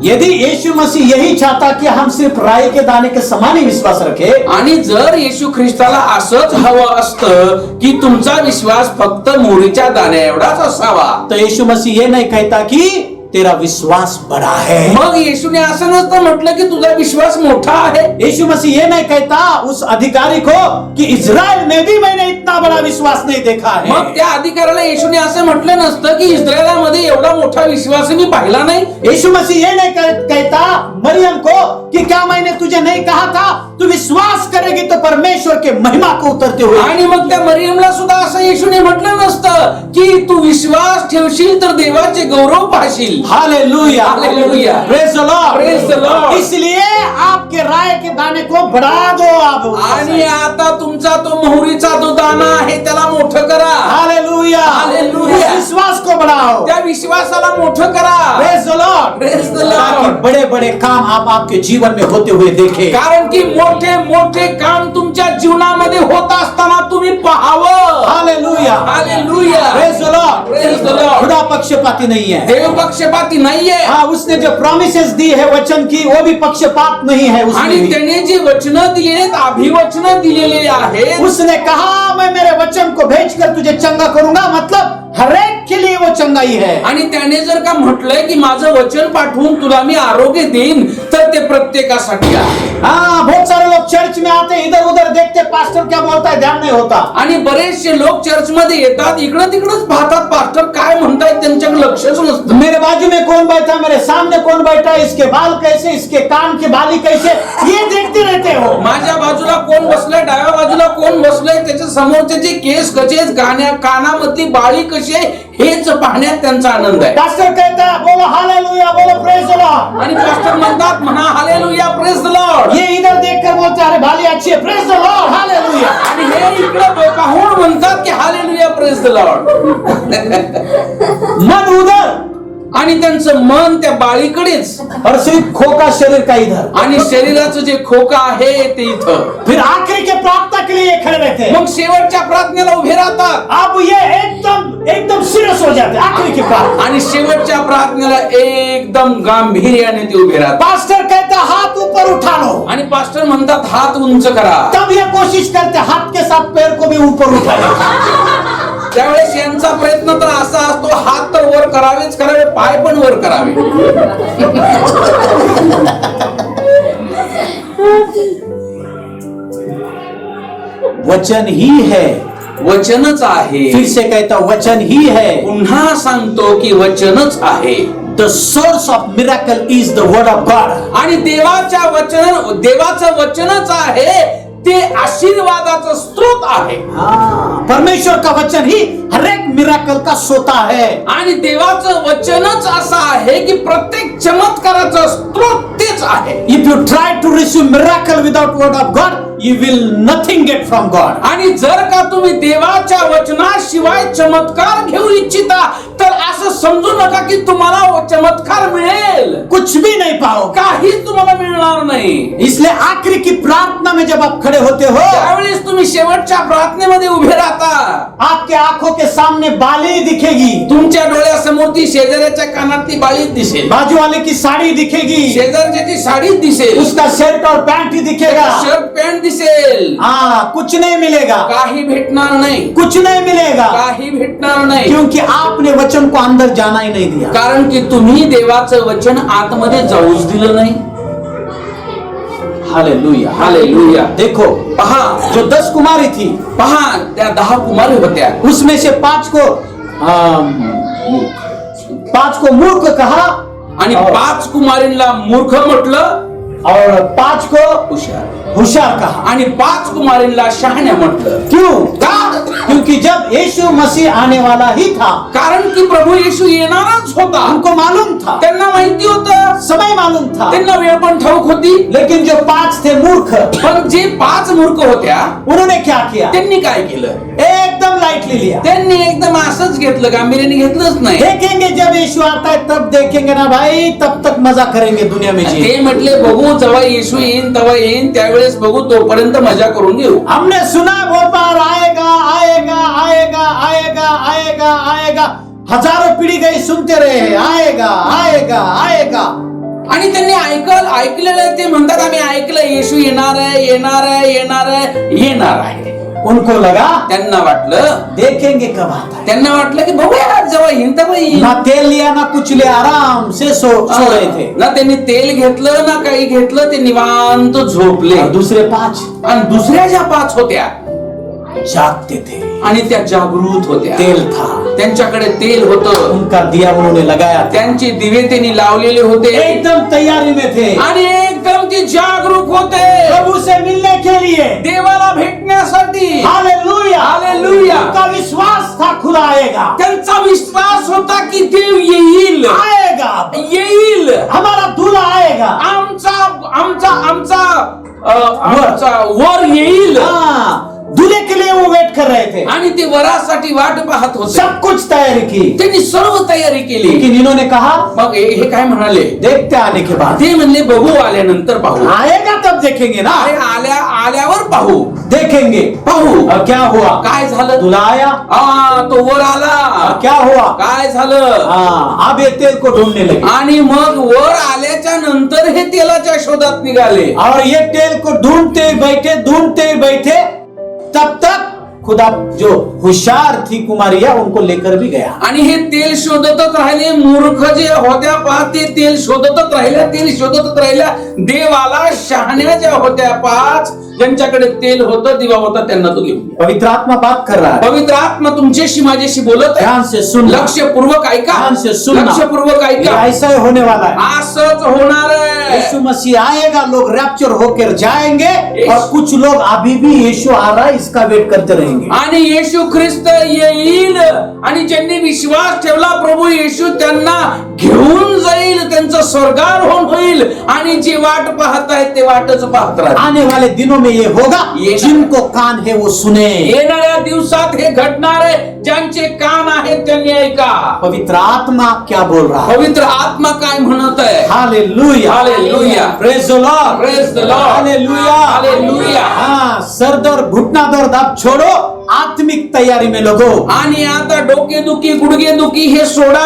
यदि यीशु मसीह यही चाहता कि हम सिर्फ राई के दाने के समान ही विश्वास रखे, आणि जर येशू ख्रिस्ताला असंच हवं असतं की तुमचा विश्वास फक्त मोहरीच्या दाण्या एवढाच असावा, तो यीशु मसीह ये नहीं कहता कि तेरा विश्वास बड़ा है। मग येशूने असं नसतं म्हटलं की तुझा विश्वास मोठा आहे। यीशु मसीह ये नहीं कहता उस अधिकारी को कि इज़राइल में भी मैंने इतना बड़ा विश्वास नहीं देखा है। मग त्या अधिकाऱ्याला येशूने असं म्हटलं नसतं की इस्रायलामध्ये एवढा मोठा विश्वास मी पाहिला नाही। यीशु मसीह ये नहीं कहता मरियम को कि क्या मैंने तुझे नहीं कहा था तू विश्वास करेगी तो परमेश्वर के महिमा को उतरते हुए। आणि मग त्या मरियमला सुद्धा असं येशूने म्हटलं नसतं की तू विश्वास ठेवशील तर देवाचे गौरव पाहशील। Hallelujah, hallelujah, praise the Lord, praise the Lord. इसलिए आपके राय के दाने को बढ़ा दो आप। आणि आता तुमचा तो मोहरीचा जो दाना आहे त्याला मोठं करा। Hallelujah, hallelujah. विश्वास को बढ़ाओ, त्या विश्वासाला मोठं करा। Praise the Lord, praise the ताकि लॉर्ड। बड़े बड़े काम आप आपके जीवन में होते हुए देखें। कारण की मोठे मोठे काम तुमच्या जीवनामध्ये होत असताना तुम्ही पाहावं। Hallelujah, hallelujah, praise the Lord, praise the Lord. खुदा पक्षपाती नहीं है। देव पक्षपाती नाहीये, हाँ, उसने जो प्रॉमिसेस दी है वचन की वो भी पक्षपात नहीं है उसमें आणि भी। त्याने जे वचनं दिलेत, अभिवचनं दिलेले आहेत, उसने कहा मैं मेरे वचन को भेजकर तुझे चंगा करूंगा, मतलब हर एक के लिए वो चंगाई है। आणि त्याने जर का म्हटलंय की माझं वचन पाठवून तुला मी आरोग्य देईन तर ते प्रत्येकासाठी आहे। हाँ, बहुत सारे लोग चर्च में आते इधर उधर देखते पास्टर क्या बोलता है ध्यान नहीं होता। आणि बरेचसे लोक चर्च मध्ये येतात, इकडं तिकडच पाहतात पास्टर काय म्हणतायत, त्यांच्याकडे लक्षच नसतं। मेरे बाजू में कौन बैठा, मेरे सामने कौन बैठा, इसके बाल कैसे, इसके कान की बाली कैसे, ये देखते रहते हो। माझ्या बाजूला कोण बसलंय, डाव्या बाजूला कोण बसलंय, त्याच्या समोरचे जे केस कसे, कानामधली बाळी कशी आहे, हेच पाहण्यात त्यांचा आनंद आहे। पास्टर कहता है बोलो हालेलुया, बोलो प्रेज द लॉर्ड। आणि पास्टर म्हणतात म्हणा हालेलुया, प्रेज द लॉर्ड। ये इधर देखकर बोलते अरे बाली अच्छी है, प्रेज द लॉर्ड, हालेलुया। आणि हे इकडे पाहून म्हणतात की हालेलुया, प्रेज द लॉर्ड। मन उधर आणि त्यांचं मन त्या बाळीकडेच, और सिर्फ खोका शरीर का इधर। आणि शरीराचं जे खोका आहे ते इथं। फिर आखिरी के प्रार्थना के लिए खड़े रहते हैं। मग शेवटच्या प्रार्थनेला उभे राहतात, अब ये एकदम एकदम सीरियस हो जाते हैं आखिरी की प्रार्थना। आणि शेवटच्या प्रार्थनेला एकदम गांभीर्याने ते उभे राहतात। पास्टर कहता हाथ ऊपर उठा लो, आणि पास्टर म्हणतात हात उंच करा। तब ये कोशिश करते हाथ के साथ पैर को भी ऊपर उठाने। त्यावेळेस यांचा प्रयत्न तर असा असतो, हात तर वर करावेच करावे, पाय पण वर करावे। वचन ही है। वचनच आहे। फिर से कहता वचन ही है। पुन्हा सांगतो की वचनच आहे। The source of miracle is the word of God. आणि देवाचं वचनच आहे ते आशीर्वादाचं स्रोत आहे। परमेश्वर का वचन ही हर एक मिराकल का सोता है। आणि देवाचं वचनच असं आहे की प्रत्येक चमत्काराचं स्रोत तेच आहे। If you try to receive miracle without word of God, you will nothing get from God. आणि जर का तुम्ही देवाच्या वचनाशिवाय चमत्कार घेऊ इच्छिता तर असं समजू नका की तुम्हाला चमत्कार मिळेल। कुछ भी नहीं पाओगे। काहीच तुम्हाला मिळणार नाही। इसलिए आखिरी की प्रार्थना में जब आप खड़े होते हो, त्यावेळेस तुम्ही शेवटच्या प्रार्थनेमध्ये उभे राहता। आपके आंखों के सामने बाली दिखेगी, तुमच्या डोळ्यासमोर ती शेजाऱ्याच्या कानातली बाळी दिसेल, बाजू वाले की साड़ी दिखेगी, शेजारच्याची साडी दिसेल, उसका शर्ट और पैंट ही दिखेगा। शर्ट पॅन्ट दिसेल। कुछ नहीं मिलेगा, काही भेटणार नाही, कुछ नहीं मिलेगा, काही भेटणार नाही। क्योंकि आपने वचन को अंदर जाना ही नहीं दिया। कारण की तुम्ही देवाचं वचन आतमध्ये जाऊच दिलं नाही। Hallelujah, hallelujah. देखो, पहा, जो 10 कुमारी थी, पहा त्या 10 कुमारी होत्या, उसमें से 5 को मूर्ख कहा आणि 5 कुमारींना मूर्ख म्हटलं और 5 को होशियार कहा आणि 5 कुमारींना शहाण्या म्हटलं। क्यों? का? क्योंकि जब यीशु मसीह आने वाला ही था, कारण की प्रभू येशू येणारच होता। उनको मालूम था, त्यांना माहिती होतं, समय मालूम था, त्यांना वेळ पण ठाऊक होती। लेकिन जो 5 थे मूर्ख, पण जे 5 मूर्ख होत्या उन्होंने क्या किया? त्यांनी काय केलं? एकदम लाइटली लिया। त्यांनी एकदम असंच घेतलं, गांभीर्याने घेतलंच नाही। देखेंगे जब यीशु आता है तब देखेंगे ना भाई, तब तक मजा करेंगे दुनिया में जी। ते म्हटले बघू जेव्हा येशू येईन तेव्हा येईन, त्यावेळेस बघू, तोपर्यंत मजा करून घेऊ। हमने सुना वो बार आएगा आएगा आएगा आएगा आएगा आएगा, हजारों पीढ़ी गई सुनते रहे, आएगा आएगा आएगा। आणि त्यांनी ऐकलेलं, ते म्हणतात आम्ही ऐकलं येशू येणार आहे येणार आहे येणार आहे येणार आहे। उनको लगा, त्यांना वाटलं देखेंगे कब आता है। त्यांना वाटलं की बघूया जेव्हा येईन तेव्हा येईन। ना तेल लिया ना कुछ लिया, आराम से सो रहे थे। ना त्यांनी तेल घेतलं ना काही घेतलं, ते निवांत झोपले। और दूसरे 5 आणि दुसऱ्या ज्या 5 होत्या जागते थे, आणि त्या जागृत होत्या। तेल था, त्यांच्याकडे तेल होतं, उनका दिया उन्होंने लगाया था, त्यांचे दिवे त्यांनी लावलेले होते, एकदम तैयारी में थे, आणि एकदम ते जागरूक होते प्रभू से मिलने के लिए, देवाला भेटण्यासाठी। Hallelujah, hallelujah. उनका विश्वास था खुदा आएगा, त्यांचा विश्वास होता की देव येईल, आएगा, येईल, हमारा दूल्हा आएगा, आमचा आमचा आमचा आमचा वर येईल। दूल्हे के लिए वो वेट कर रहे थे, आणि ते वरासाठी वाट पाहत होते। सब कुछ तैयारी की, त्यांनी सर्व तयारी केली। लेकिन इन्होंने कहा, मग हे काय म्हणाले? देखते आने के बाद, ते म्हणले बघू, आल्यानंतर पाहू। आएगा तब देखेंगे ना, अरे आल्यावर पाहू, देखेंगे पाहू। और क्या हुआ? काय झालं? दूल्हा आया, तो वर आला, क्या हुआ? काय झालं? अब ये तेल को ढूंढने लगे, आणि मग वर आल्याच्या नंतर हे तेलाच्या शोधात निघाले। और ये तेल को ढूंढते बैठे, तब तक खुदा जो होशियार थी कुमारिया उनको लेकर भी गया। आणि हे तेल शोधतच राहिले, मूर्ख जे होत्या पहा ते तेल शोधतच राहिल्या। देवाला शहाण्या ज्या होत्या 5 ज्यांच्याकडे तेल होतं, दिवा होता, त्यांना तो घेऊन गेला। पवित्र आत्मा बात कर रहा है, पवित्र आत्मा तुमच्याशी माझ्याशी बोलत आहे। ध्यान से सुन, लक्षपूर्वक ऐका, ध्यान से सुनना, लक्षपूर्वक ऐका। ऐसा ही होने वाला है, असंच होणार आहे। यीशु मसीह आएगा, लोग रैप्चर होकर जाएंगे, और कुछ लोग अभी भी यीशु आ रहा है इसका वेट करते रहेंगे। आणि येशू ख्रिस्त येईल, आणि ज्यांनी विश्वास ठेवला प्रभू येशू त्यांना घेऊन जाईल, त्यांचं स्वर्गारोहण होईल, आणि जे वाट पाहत आहेत ते वाटच पाहत राहतील। आने वाले दिनों में ये होगा, जिनको कान है वो सुने। येणाऱ्या दिवसात हे घडणार आहे, ज्यांचे कान आहेत त्यांनी ऐका। पवित्र आत्मा क्या बोल रहा है? पवित्र आत्मा काय म्हणत आहे? Hallelujah, hallelujah, praise the Lord, praise the Lord, hallelujah, hallelujah. Sir दर्द, घुटना दर्द अब छोड़ो, आत्मिक तैयारी में लगो। आणि आता डोकेदुखी, गुडघेदुखी हे सोडा,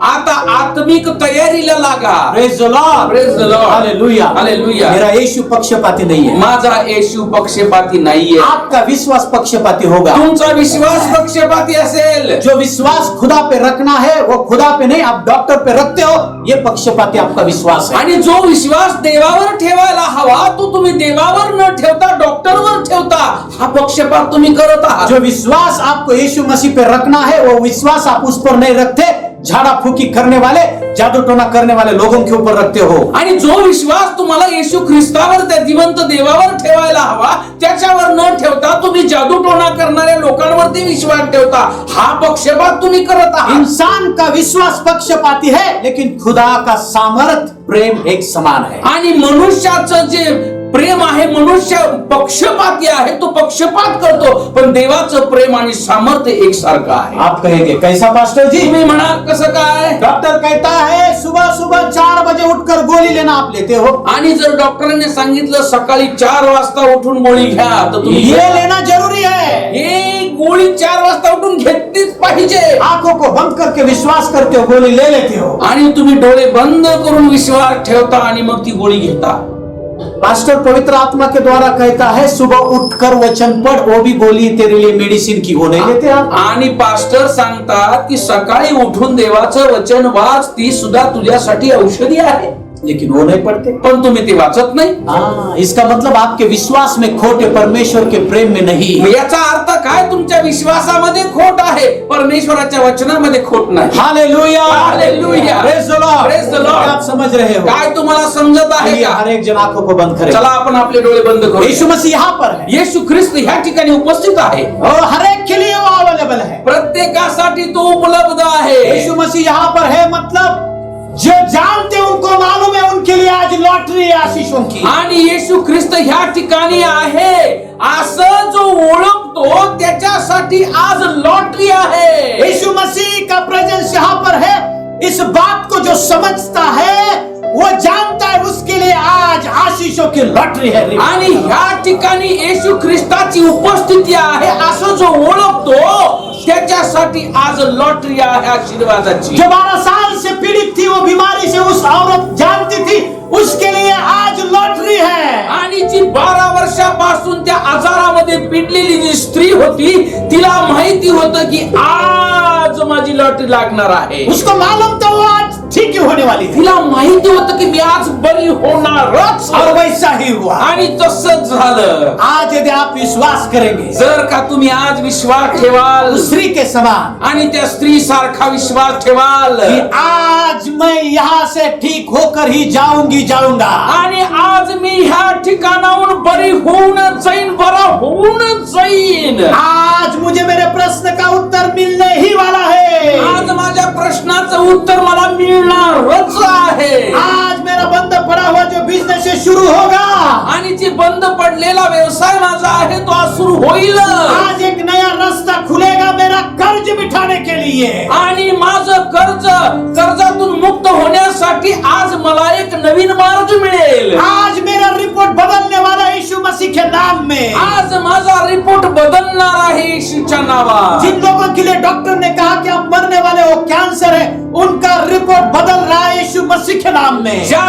आता आत्मिक तयारीला लागा. Praise the Lord. Praise the Lord. Hallelujah. Hallelujah. मेरा यीशु पक्षपाती नहीं है. माझा येशू पक्षपाती नाहीये. आपका विश्वास पक्षपाती होगा. तुमचा विश्वास पक्षपाती असेल. जो विश्वास खुदा पे रखना है वो खुदा पे नहीं, आप डॉक्टर पे रखते हो, ये पक्षपाती आपका विश्वास है. आणि जो विश्वास देवावर ठेवायला हवा तो तुम्ही देवावर न ठेवता डॉक्टरवर ठेवता, हा पक्षपात तुम्ही करत आहात. जो विश्वास आपको यीशु मसीह पे रखना है वो विश्वास आप उस पर नहीं रखते, झाड़ा फूकी करने वाले, जादू टोना करने वाले लोगों के ऊपर रखते हो. आणि जो विश्वास तुम्हाला येशू ख्रिस्तावर, त्या जिवंत देवावर ठेवायला हवा त्याच्यावर न ठेवता तुम्ही जादू टोना करणाऱ्या लोकांवरती विश्वास ठेवता, हा पक्षपात तुम्ही करत आहात. इंसान का विश्वास पक्षपाती है लेकिन खुदा का सामर्थ प्रेम एक समान है. आणि मनुष्याचं जे प्रेम आहे, मनुष्य पक्षपाती आहे, तो पक्षपात करतो, पण देवाचं प्रेम आणि सामर्थ्य एकसारखं आहे. आप कहेंगे कैसा पास्टर जी? तुम्ही म्हणाल कसं काय? डॉक्टर कहता है सुबह सुबह 4 बजे उठकर गोली लेना, आप लेते हो? आणि जर डॉक्टरांनी सांगितलं सकाळी 4 वाजता उठून गोळी घ्या तर तुम्ही ये लेना जरूरी है. हे गोळी 4 वाजता उठून घेतलीच पाहिजे. आंखों को बंद करके विश्वास करते हो, गोली ले लेते हो. आणि तुम्ही डोळे बंद करून विश्वास ठेवता आणि मग ती गोळी घेता. पास्टर पवित्र आत्मा के द्वारा कहता है सुबह उठकर वचन पढ़, वो भी गोली तेरे लिए मेडिसिन की, वो नहीं लेते आप? आणि पास्टर सांगतात की सकाळी उठून देवाचं वचन वाच, ती सुद्धा तुझ्यासाठी औषधी आहे, लेकिन वो नहीं पढ़ते. पण तुम्ही ते वाचत नाही. इसका मतलब आपके विश्वास में खोट है, परमेश्वर के प्रेम में नहीं. याचा अर्थ काय? तुमच्या विश्वासामध्ये खोट आहे, परमेश्वराच्या वचनामध्ये खोट नाही. Hallelujah. Hallelujah. Praise the Lord. Praise the Lord. आप समझ रहे हो? काय तुम्हाला समजत आहे आइए, का? हर एक जन आंखों को बंद करे. चला आपण आपले डोळे बंद करू. यीशु मसीह यहाँ पर है येशू ख्रिस्त ह्या ठिकाणी उपस्थित आहे. और हर एक के लिए वो अवेलेबल है. प्रत्येकासाठी तो उपलब्ध आहे. यीशु मसीह यहाँ पर है, मतलब जो जानते उनको मालूम है उनके लिए आज लॉटरी है आशीषों की. आणि येशू ख्रिस्त ह्या ठिकाणी आहे असं जो ओळखतो त्याच्यासाठी आज लॉटरी आहे. यीशु मसीह का प्रेजेंस यहाँ पर है. इस बात को जो समझता है वो जानता है उसके लिए आज आशीषों की लॉटरी है. आणि ह्या ठिकाणी येशू ख्रिस्ताची उपस्थिती आहे असं जो ओळखतो त्याच्यासाठी आज लॉटरी आहे आशीर्वादाची. जो 12 साल से पीड़ित थी, वो बीमारी से उस औरत जानती थी, उसके लिए आज लॉटरी है. आणि जी 12 वर्षापासून त्या आजारामध्ये पिडलेली जी स्त्री होती, तिला माहिती होतं की आज माझी लॉटरी लागणार आहे. उसको मालूम था वो आज ठीक ही होने वाली थी. तिला माहिती होतं की मी आज बरी होणारच. और वैसा ही हुआ. आणि तसंच झालं. आज यदि आप विश्वास करेंगे, जर का तुम्ही आज विश्वास ठेवाल उस स्त्री के समान, आणि त्या स्त्री सारखा विश्वास ठेवाल कि आज मैं यहाँ से ठीक होकर ही जाऊंगा, आणि आज मी ह्या ठिकाणाहून बरी होऊन जाईन, बरा होऊन जाईन. आज मुझे मेरे प्रश्न का उत्तर मिलने ही वाला है. आज माझ्या प्रश्नाचं उत्तर मला मिळणारच आहे. आज मेरा बंद पड़ा हुआ जो बिजनेस है शुरू होगा. आणि जी बंद पडलेला व्यवसाय माझा आहे तो आज सुरू होईल. आज एक नया रास्ता खुलेगा मेरा कर्ज मिटाने के लिए. आणि माझं कर्जातून मुक्त होण्यासाठी आज मला एक नवीन मार्ग मिळेल. आज मेरा रिपोर्ट बदलने वाला है यीशु मसीह के नाम में. आज माझा रिपोर्ट बदलणार आहे येशूच्या नावात. जिन लोगों के लिए डॉक्टर ने कहा कि आप मरने वाले हो, कैंसर है, उनका रिपोर्ट बदल रहा है यीशु मसीह के नाम में. ज्या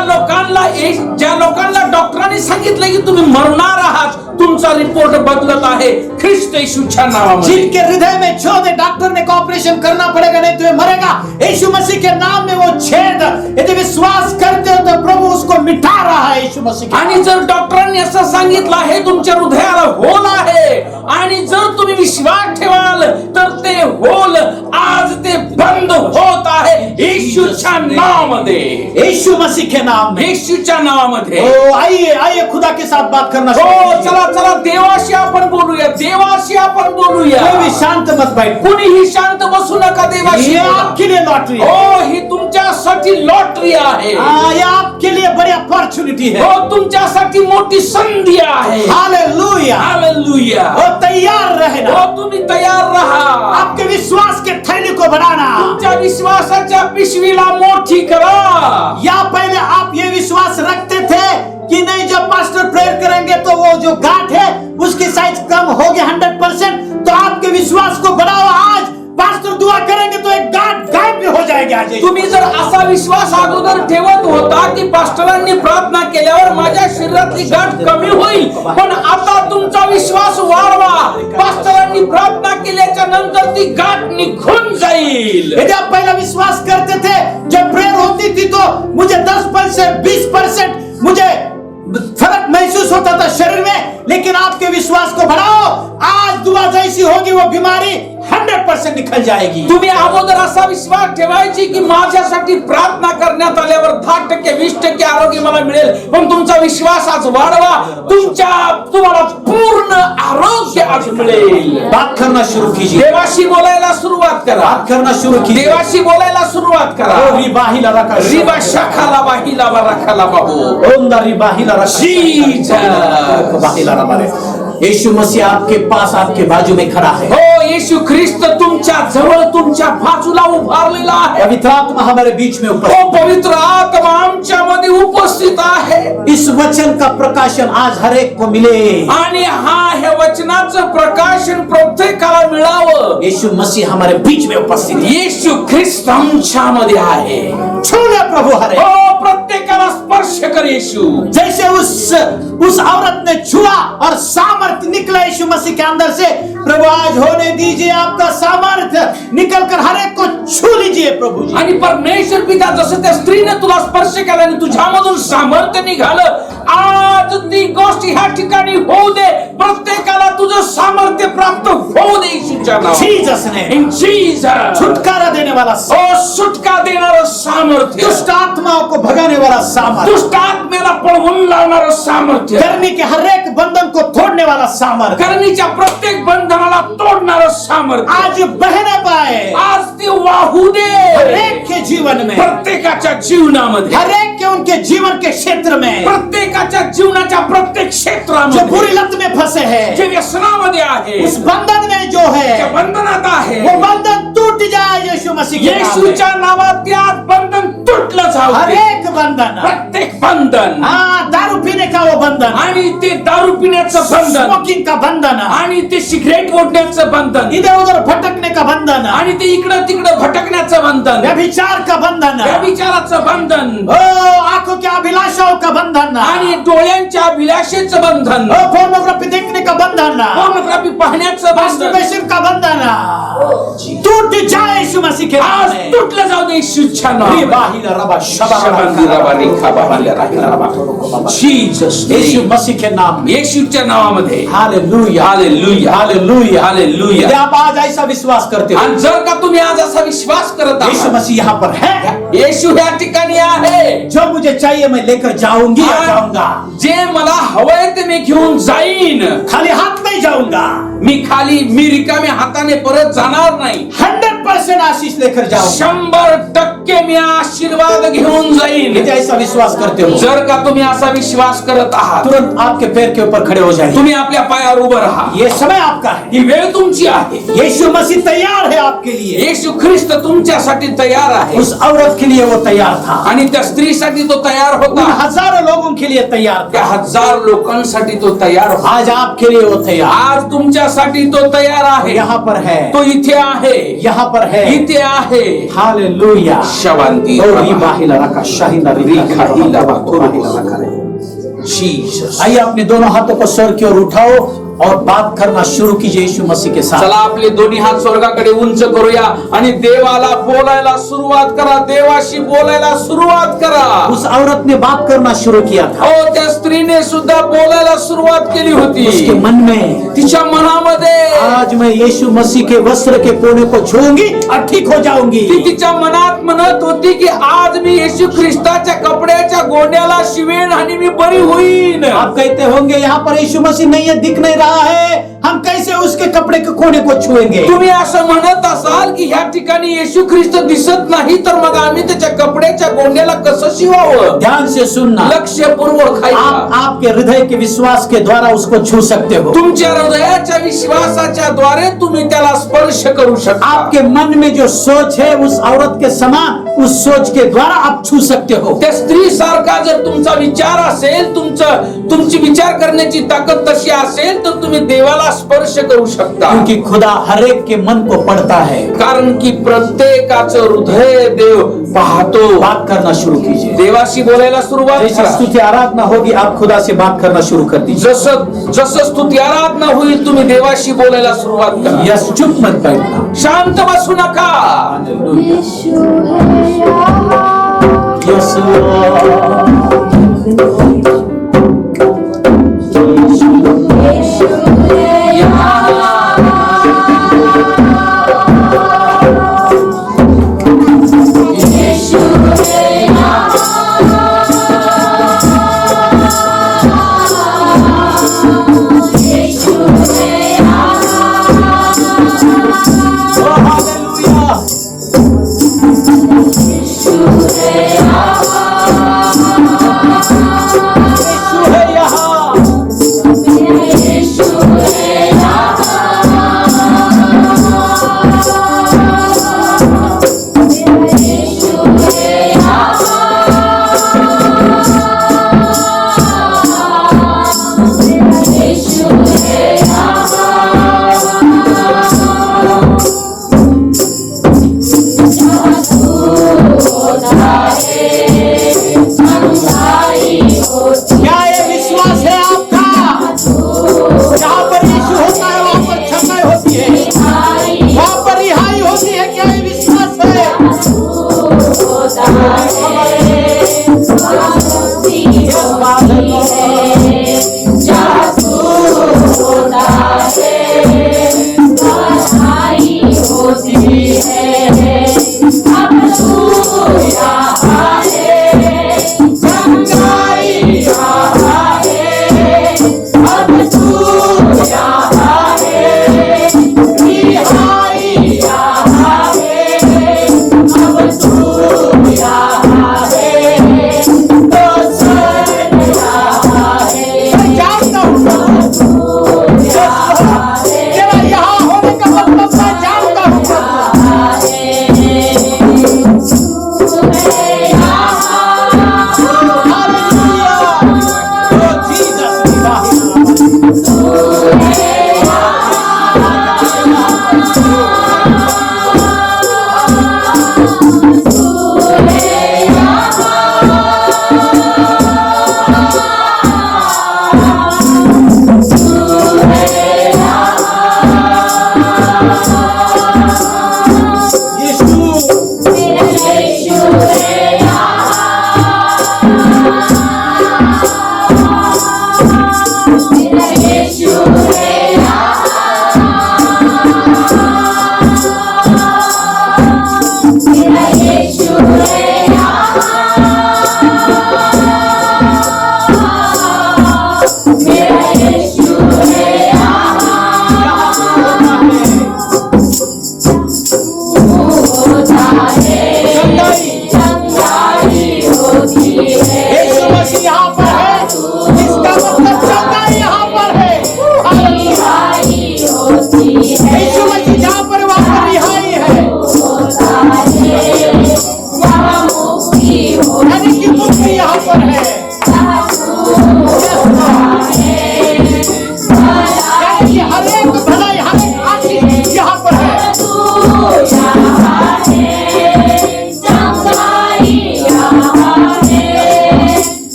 लोकांना डॉक्टरांनी सांगितलं की तुम्ही मरणार आहात, तुमचा रिपोर्ट बदलत आहे ख्रिस्त येशूच्या नावामध्ये. जिनके हृदय में छेद है, डॉक्टर ने का ऑपरेशन करना पड़ेगा नहीं तो ये मरेगा, यीशु मसीह के नाम में वो छेद यदि विश्वास करते हो तो प्रभु उसको मिटा रहा है यीशु मसीह के. आणि जर डॉक्टरांनी असं सांगितलं आहे तुमच्या हृदयाला होल आहे, आणि जर तुम्ही विश्वास ठेवाल तर ते होल आज ते बंद होत आहे येशूच्या नावामध्ये. यीशु मसीह के नाम में. येशूच्या नावामध्ये. ओ आइए खुदा के साथ बात करना शुरू हो, कीजिए. चला देवाशी आपण बोलूया. कोई भी शांत मत बैठ. कुणीही शांत बसू नका. देवाशी ये बोला. आपके लिए लॉटरी है. हो, ही तुमच्यासाठी लॉटरी आहे. ये आपके लिए बड़ी अपॉर्चुनिटी है. हो, तुमच्यासाठी मोठी संधी आहे. हालेलुया. हालेलुया. हो, तैयार रहना. हो, तुम्ही तयार राहा. आपके विश्वास के थैली को बढ़ाना. तुमच्या विश्वासाच्या पिशवीला मोठी करा. या पहले आप ये विश्वास रखते थे कि नहीं, जब पास्टर प्रेयर करेंगे तो वो जो गांठ है उसकी साइज कम होगी 100%, तो आपके विश्वास को बढ़ाओ. आज पास्टर दुआ करेंगे तो एक गांठ गायब भी हो जाएगी. आज तुम्ही जर असा विश्वास अगोदर ठेवत होता की पास्टरांनी प्रार्थना केल्यावर माझ्या शरीरातली गाठ कमी होईल, पण आता तुमचा विश्वास वाढवा. पास्टरांनी प्रार्थना केल्याच्या नंतर ती गाठ निघून जाईल. यदि आप पहला विश्वास करते थे, जब प्रेयर होती थी तो मुझे 10% 20% मुझे फर्क महसूस होता था शरीर में, लेकिन आपके विश्वास को बढ़ाओ. आज दुआ जैसी होगी वो बीमारी 100% निकल जाएगी. तुम्ही अगोदर असा विश्वास ठेवायची की माझ्यासाठी प्रार्थना करण्यात आल्यावर 10% 20% आरोग्य मला मिळेल, पण तुमचा विश्वास आज वाढवा. तुम्हाला पूर्ण आरोग्य आज मिळेल. बात करना शुरू कीजिए. देवाशी बोलायला सुरुवात करा. बात करना शुरू कीजिए. देवाशी बोलायला सुरुवात करा. ओ रिबाहिला रका रिबा शाखाला बाहिला बराखाला बाबू. ओंदा रिबाहिला रका Jesus. बाहिला रबारे. यीशु मसीह आपके पास, आपके बाजू में खड़ा है. हो, येशू ख्रिस्त तुमच्या जवळ, तुमच्या बाजूला उभारलेला आहे. पवित्र आत्मा हमारे बीच में उपस्थित. हो, पवित्र आत्मा आमच्यामध्ये उपस्थित आहे. इस वचन का प्रकाशन आज हर एक को मिले. आणि हे वचनाचं प्रकाशन प्रत्येकाला मिळावं. यीशु मसीह हमारे बीच में उपस्थित है. येशू ख्रिस्त आमच्यामध्ये आहे. छू ले प्रभु हरे. हो, प्रत्येकाला स्पर्श कर येशू. जैसे उस औरत ने छुआ और सामर्थ्य निकला यीशु मसीह के अंदर से, प्रभु आज होने दीजिए आपका सामर्थ्य निकल कर हर एक को छू लीजिए प्रभु जी. आणि परमेश्वर पिता जसं त्या स्त्रीने तुला स्पर्श केला आणि तुझ्यामधून सामर्थ्य निघालं, आज ती गोष्ट ह्या ठिकाणी होऊ दे. प्रत्येकाला तुझं सामर्थ्य प्राप्त होऊ दे येशूच्या नावात. जीसस ने इन जीसस. छुटकारा देने वाला ओ, सुटका देणारं सामर्थ्य, दुष्ट आत्माओं को भगाने वाला सामर्थ्य, दुष्ट आत्मेला पळवून लावणारं सामर्थ्य, करने के हर एक बंधन को तोड़ने वाला सामर्थ्य करणीच्या प्रत्येक बंधनाला तोडणारं सामर्थ्य आज बहने पाए. आज ते वाहू दे हर एक के जीवन में, प्रत्येकाच्या जीवनामध्ये, हर एक के उनके जीवन के क्षेत्र में, प्रत्येकाच्या जीवनाच्या प्रत्येक जो क्षेत्रामध्ये, बुरी लत में फंसे हैं, जे व्यसनामध्ये आहे, उस बंधन में जो त्या है बंधनात आहे, वो बंधन टूट जाए यीशु मसीह के नाम में. येशूच्या नावात त्यात बंधन तुटलं जाऊ हर दे. एक बंधन, प्रत्येक बंधन, हाँ, दारू पीने का वो बंधन, आणि ते दारू पिण्याचं बंधन, स्मोकिंग का बंधन, आणि ते सिगरेट ओढण्याचं बंधन, इधर उधर भटकने का बंधन, आणि ते इकडं तिकडं भटकण्याचं बंधन, व्यभिचार का बंधन, व्यभिचाराचं बंधन, ओ आंखों की अभिलाषाओं का बंधन, आणि डोळ्यांच्या अभिलाषेचं बंधन, ओ पोर्नोग्राफी देखने का बंधन, पोर्नोग्राफी पाहण्याचं बंधन, मास्टरबेशन का बंधन टूट जाए यीशु मसीह के नाम आज में. तुटलं जाऊ दे येशूच्या नावात. रिबाहिला रबा शबांदी रबा रेखा बाबांdia राखला रबा. Jesus यीशु name. मसीह के नाम में. येशूच्या नावामध्ये. Hallelujah, hallelujah, hallelujah, hallelujah. यदि आप आज ऐसा विश्वास करते हो, आणि जर का तुम्ही आज असा विश्वास करत यीशु आहात, मसीह यहाँ पर है. येशू ह्या ठिकाणी आहे, जो मुझे चाहिए मैं लेकर जाऊंगी या जाऊंगा. जे मला हवंय ते मी घेऊन जाईन. खाली हाथ नहीं जाऊंगा. मी रिकाम्या हाताने परत जाणार नाही. 100% आशीष लेकर जाऊंगा. 100% मी आशीर्वाद घेऊन जाईन. यदि ऐसा विश्वास करते हो, जर का तुम्ही असा विश्वास करत आहात, तुरंत आपके पैर के ऊपर खड़े हो जाएंगे. तुम्ही आपल्या पायावर उभं राहा. ये समय आपका है. ही वेळ तुमची आहे. यीशु मसीह तैयार है आपके लिए. येशू ख्रिस्त तुमच्यासाठी तयार आहे. उस औरत के लिए वो तैयार था. आणि त्या स्त्रीसाठी तो तयार उन होता. हजारों लोगों के लिए तैयार त्या था. 1000 लोकांसाठी तो तयार होता. आज आपके लिए वो तैयार. आज तुमच्यासाठी तो तयार आहे. यहाँ पर है, तो इथे आहे, यहाँ पर है. इथे आहे. हालेलुया. शबांदी ओ रिबाहिला रका शाहिना रिखा हिला बाहिला रका. जीसस. आइए अपने दोनों हाथों को सर की ओर उठाओ और बात करना शुरू कीजिए यीशु मसीह के साथ. चला आपले दोन्ही हात स्वर्गाकडे उंच करूया आणि देवाला बोलायला सुरुवात करा. देवाशी बोलायला सुरुवात करा. उस औरत ने बात करना शुरू किया था. हो, त्या स्त्रीने सुद्धा बोलायला सुरुवात केली होती. उसके मन में, तिच्या मनामध्ये आज मैं यीशु मसीह के वस्त्र के कोने को छूऊंगी और ठीक हो जाऊंगी. ती तिच्या मनात म्हणत होती की आज मी येशू ख्रिस्ताच्या कपड्याच्या गोंड्याला शिवेन आणि मी बरी होईन. आप कहते होंगे यहाँ पर यीशु मसीह नहीं है, दिख नहीं रहा है, हम कैसे उसके कपड़े के कोने को छुएंगे. तुम्ही असं म्हणत असाल की ह्या ठिकाणी येशू ख्रिस्त दिसत नाही, तर मग आम्ही त्याच्या कपड्याच्या गोंड्याला कसं शिवावं. ध्यान से सुनना. लक्षपूर्वक आप आपके हृदय के विश्वास के द्वारा उसको छू सकते हो. तुमच्या हृदयाच्या विश्वासाच्या द्वारे तुम्ही त्याला स्पर्श करू शकता. आपके मन में जो सोच है उस औरत के समान उस सोच के द्वारा आप छू सकते हो। त्या स्त्री सारखा जर तुमचा विचार असेल, तुमची विचार करण्याची ताकद तशी असेल तर तुम्ही देवाला स्पर्श करू शकता, क्योंकि खुदा हर एक के मन को पढ़ता है। कारण की प्रत्येकाचं हृदय देव पाहतो। बात करना शुरू कीजिए। देवाशी बोलायला सुरुवात जैसे करा। स्तुति आराधना होगी, आप खुदा से बात करना शुरू कर दीजिए। जसं स्तुती आराधना होईल तुम्ही देवाशी बोलायला सुरुवात करा। यस, चुप मत बैठना। शांत बसू नका। Yes Lord.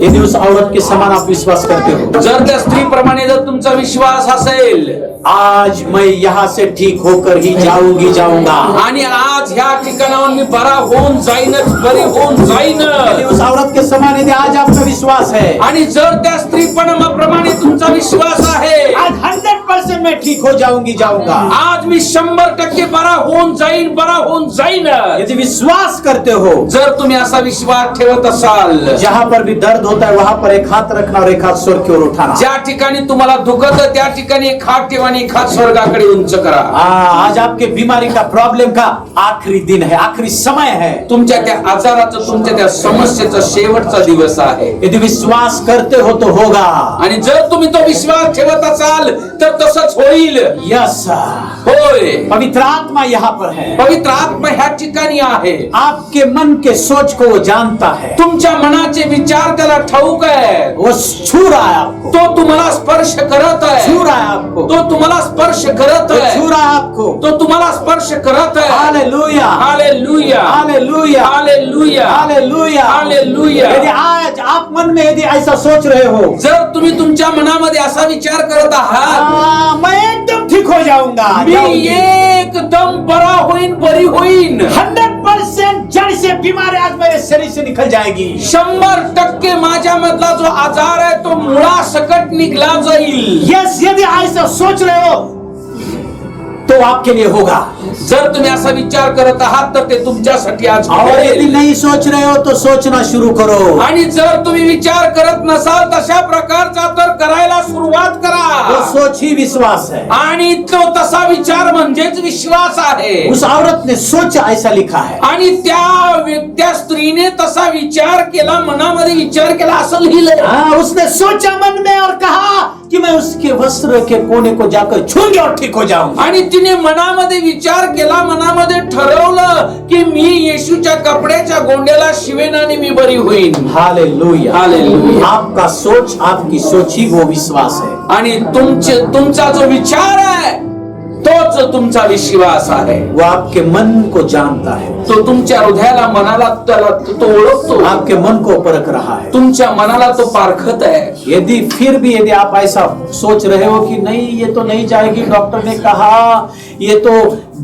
यदि उस औरत के समान आप विश्वास करते हो, जर त्या स्त्रीप्रमाणे जर तुमचा विश्वास असेल आज मैं यहाँ से ठीक होकर ही जाऊंगा, आणि आज ह्या ठिकाणावर मी बरा होऊन जाईनच, बरी होऊन जाईन. यदि उस औरत के समान यदि आज आपका विश्वास है, आणि जर त्या स्त्रीपणाप्रमाणे तुमचा विश्वास आहे, आज 100% मैं ठीक हो जाऊंगा, आज मी 100% बरा होऊन जाईन. यदि विश्वास करते हो, जर तुम्ही असा विश्वास ठेवत असाल, जहाँ पर भी दर्द होता है वहां पर एक हात रखना और एक हात स्वर की ओर उठाना. ज्या ठिकाणी तुम्हाला दुखत त्या ठिकाणी एक हात ठेवा आणि एक हात स्वर्गाकडे उंच करा. आज आपके बीमारी का प्रॉब्लम का आखिरी दिन है, आखिरी समय है. तुमच्या त्या आजाराचं, तुमच्या त्या समस्येचा शेवटचा दिवस आहे. यदि विश्वास करते हो तो होगा. आणि जर तुम्ही तो विश्वास ठेवत असाल तर तसंच होईल. यस, होय. पवित्र आत्मा यहाँ पर है. पवित्र आत्मा ह्या ठिकाणी आहे. आपके मन के सोच को वो जानता है. तुमच्या मनाचे विचार त्याला ठाऊक आहे. वो छू रहा है आपको, तो तुम्हाला स्पर्श करत आहे. छू रहा है आपको, तो तुम्हाला स्पर्श करत वो आहे. छू रहा है आपको. तो तुम्हाला स्पर्श करत आहे. Hallelujah, hallelujah, hallelujah, hallelujah, hallelujah, hallelujah. यदि आज आप मन में यदि ऐसा सोच रहे हो, जर तुम्ही तुमच्या मनामध्ये असा विचार करत आहात, मैं एकदम ठीक हो जाऊंगा, मी एकदम बरा होईन, बरी होईन, 100% जड़ से बीमारी आज मेरे शरीर से निकल जाएगी, 100% माझ्या मधला जो आजार आहे तो मुळा सकट निघला जाईल. यस, यदि ऐसा सोच रहे हो तो आपके लिए होगा. जर तुम्ही असा विचार करत आहात तर ते तुमच्यासाठी आज और यदि होईल. नहीं सोच रहे हो तो सोचना शुरू करो. आणि जर तुम्ही विचार करत नसाल तशा प्रकारचा तर करायला सुरुवात वो करा. सोच ही विश्वास है. आणि तो तसा विचार म्हणजेच विश्वास आहे. उस औरत ने सोचा ऐसा लिखा है. आणि त्या स्त्रीने तसा विचार केला, मनामध्ये विचार केला असं लिहिलंय. उसने सोचा मन में और कहा कि मैं उसके वस्त्र के कोने को जाकर छूंगी और ठीक हो जाऊंगा. आणि तिने मनामध्ये विचार केला, मनामध्ये ठरवलं की मी येशूच्या कपड्याच्या गोंड्याला शिवेन आणि मी बरी होईन. Hallelujah, hallelujah. आपका सोच, आपकी सोच ही वो विश्वास है. आणि तुमचा जो विचार आहे तोच तुमचा विश्वास आहे. वो आपके मन को जानता है, तो तुमच्या हृदयाला, मनाला त्याला तो ओळखतो. आपके मन को परख रहा है. तुमच्या मनाला तो पारखत आहे. यदि फिर भी यदि आप ऐसा सोच रहे हो कि नहीं ये तो नहीं जाएगी, डॉक्टर ने कहा ये तो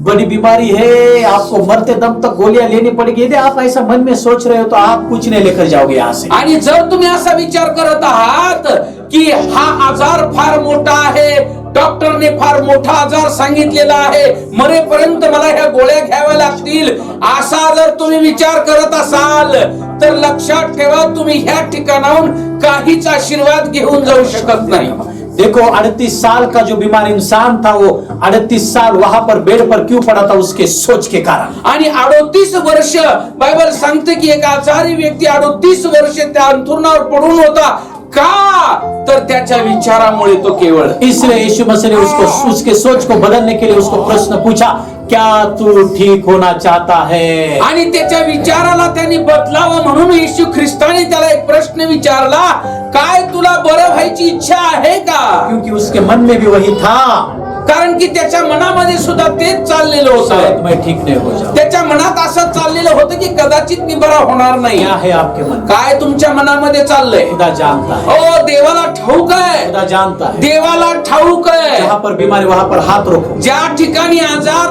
बड़ी बीमारी है, आपको मरते दम तक गोलियां लेनी पड़ेगी, यदि आप ऐसा मन में सोच रहे हो तो आप कुछ नहीं लेकर जाओगे यहाँ से. आणि जर तुम्ही असा विचार करत आहात की हा आजार फार मोठा आहे, डॉक्टरने फार मोठा आजार सांगितलेला आहे, मरेपर्यंत मला ह्या गोळ्या घ्याव्या लागतील, असा जर तुम्ही विचार करत असाल तर लक्षात ठेवा तुम्ही ह्या ठिकाणाहून काहीच आशीर्वाद घेऊन जाऊ शकत नाही. देखो 38 साल का जो बीमार इंसान था वो 38 साल वहां पर बेड पर क्यों पड़ा था? उसके सोच के कारण. आणि 38 वर्ष बायबल सांगते की एक आजारी व्यक्ती 38 वर्ष त्या अंथरुणावर पडून होता. का? तर त्याच्या विचारामुळे तो केवळ. इसलिए यीशु मसीह ने उसके सोच को बदलने के लिए उसको प्रश्न पूछा, क्या तू ठीक होना चाहता है? आणि त्याच्या विचाराला त्यांनी बदलावं म्हणून येशू ख्रिस्ताने त्याला एक प्रश्न विचारला, काय तुला बरं व्हायची इच्छा आहे का? क्योंकि उसके मन में भी वही था. कारण की त्याच्या मनामध्ये सुद्धा तेच चाललेलं शायद होतं. मैं ठीक नहीं हो जाऊं. त्याच्या मनात असं चाललेलं होतं की कदाचित मी बरा होणार नाही. क्या है आपके मन? काय तुमच्या मनामध्ये चाललंय? खुदा जानता है. ओ देवाला ठाऊक आहे. खुदा जानता है. देवाला ठाऊक आहे. जहाँ पर बीमारी वहां पर हाथ रखो. ज्या ठिकाणी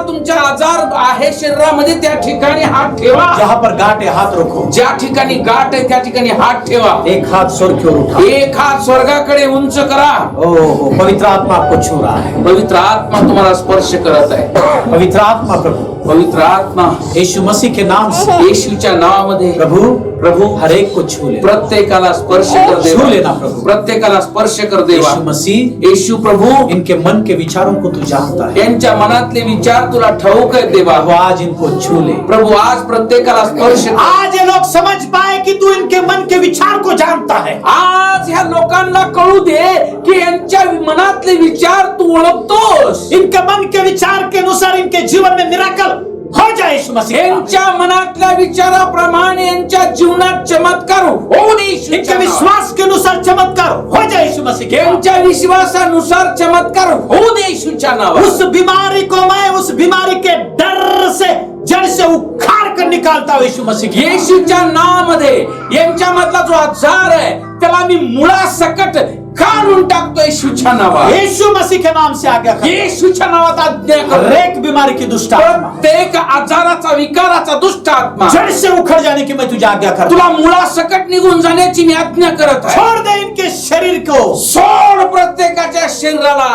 तुमचा आजार आहे शरीरामध्ये त्या ठिकाणी हात ठेवा. जहाँ पर गांठ है हाथ रखो. ज्या ठिकाणी गाठ आहे त्या ठिकाणी हात ठेवा. एक हाथ स्वर्ग की ओर उठा. एक हात स्वर्गाकडे उंच करा. ओ पवित्र आत्मा आपको छू रहा है. पवित्र आत्मा तुम्हाला स्पर्श करत आहे. पवित्र आत्मा प्रभु, पवित्र आत्मा यीशु मसीह के नाम से येशूच्या नावामध्ये प्रभु हर एक को छू ले. प्रत्येकाला स्पर्श कर छू देवा. लेना प्रभु. प्रत्येकाला स्पर्श कर देवा. यीशु मसीह येशू प्रभु इनके मन के विचारों को तू जानता है. यांच्या मनातले विचार तुला ठाऊक आहे देवा. प्रभु आज इनको छू ले. प्रभु आज प्रत्येकाला स्पर्श कर. आज ये लोग समझ पाए कि तू इनके मन के विचार को जानता है. आज ह्या लोकांना कळू दे की यांच्या मनातले विचार तू ओळखतोस. इनके मन के विचार के अनुसार इनके जीवन में मिराकल हो जाए यीशु मसीह. यांच्या मनातल्या विचाराप्रमाणे यांच्या जीवनात चमत्कार होऊ दे. इनके विश्वास के अनुसार चमत्कार हो जाए यीशु मसीह. यांच्या विश्वासानुसार चमत्कार होऊ दे येशूच्या नावात. उस बीमारी को मैं उस बीमारी के डर से जड़ से उखाड़ कर निकालता हूं यीशु मसीह. येशूच्या नावामध्ये यांच्या मधला जो आजार आहे त्याला मी मुळासकट काढून टाकतोय येशूच्या नावात. यीशु मसीह के नाम से आज्ञा कर, येशूच्या नावात आज्ञा हर करतो. एक बीमारी की दुष्ट आत्मा प्रत्येक आजाराचा विकाराचा दुष्ट आत्मा जड़ से उखड़ जाने की मैं तुझे आज्ञा करता तुला मुळासकट निघून जाण्याची मी आज्ञा करत हूं. आहे. छोड़ दे इनके शरीर को, सोड प्रत्येकाच्या शरीराला,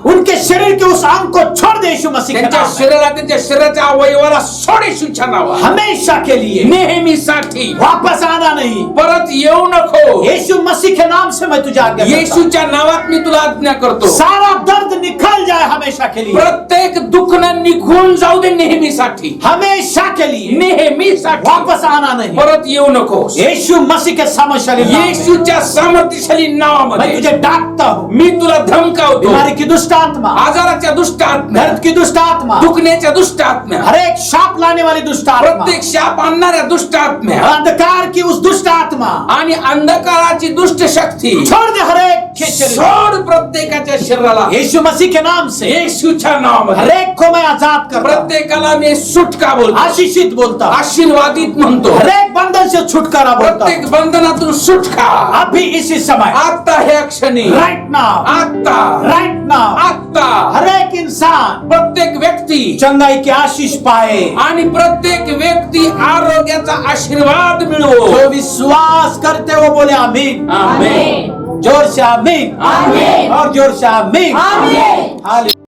उनके शरीर के उस अंग को छोड़ दे यीशु मसीह के त्यांच्या नाम में. शरीराला, त्यांच्या शरीराच्या अवयवाला सोड येशूच्या नावात. हमेशा के लिए नेहमीसाठी वापस आना नहीं. परत येऊ नको. यीशु मसीह के नाम से मैं तुझे आज्ञा करता हूं. येशूच्या नावात मी तुला आज्ञा करतो. सारा दर्द निकल जाए हमेशा के लिए, प्रत्येक दुखणं निघून जाऊ दे नेहमीसाठी. हमेशा के लिए नेहमीसाठी वापस आना नहीं. परत येऊ नको. यीशु मसीह के सामर्थ्यशाली नाम में येशूच्या सामर्थ्यशाली मैं नावामध्ये तुझे डांटता हूं. मी तुला धमकावतो. बीमारी की दुष्ट आत्मा, आजाराच्या दुष्ट आत्म्या, दर्द की दुष्ट आत्मा, दुखण्याच्या दुष्ट आत्म्या, हर एक शाप लाने वाली दुष्ट आत्मा, प्रत्येक शाप आणणाऱ्या दुष्ट आत्म्या अंधकार की उस दुष्ट आत्मा, आणि अंधकाराची दुष्ट शक्ती छोड़ दे हर एक के शरीर. सोड प्रत्येकाच्या शरीराला यीशु मसीह के नाम से येशूच्या हर नावामध्ये. एक को मैं आजाद करता हूं. प्रत्येकाला मी सुटका बोलतो, आशीषित बोलता हूं. आशीर्वादित म्हणतो. हर एक बंधन से छुटकारा बोलता प्रत्येक हूं. बंधनातून सुटका अभी इसी समय, आता ह्या क्षणी, राइट नाउ, आता, राइट नाउ, आता हर एक इंसान प्रत्येक व्यक्ती चंगाई की आशीष पाए. आणि प्रत्येक व्यक्ती आरोग्याचा आशीर्वाद मिळवो. जो विश्वास करते वो बोले आमीन. आमेन. जोर से आमीन. आमीन. और जोर से आमीन. आमीन. हालेलुया.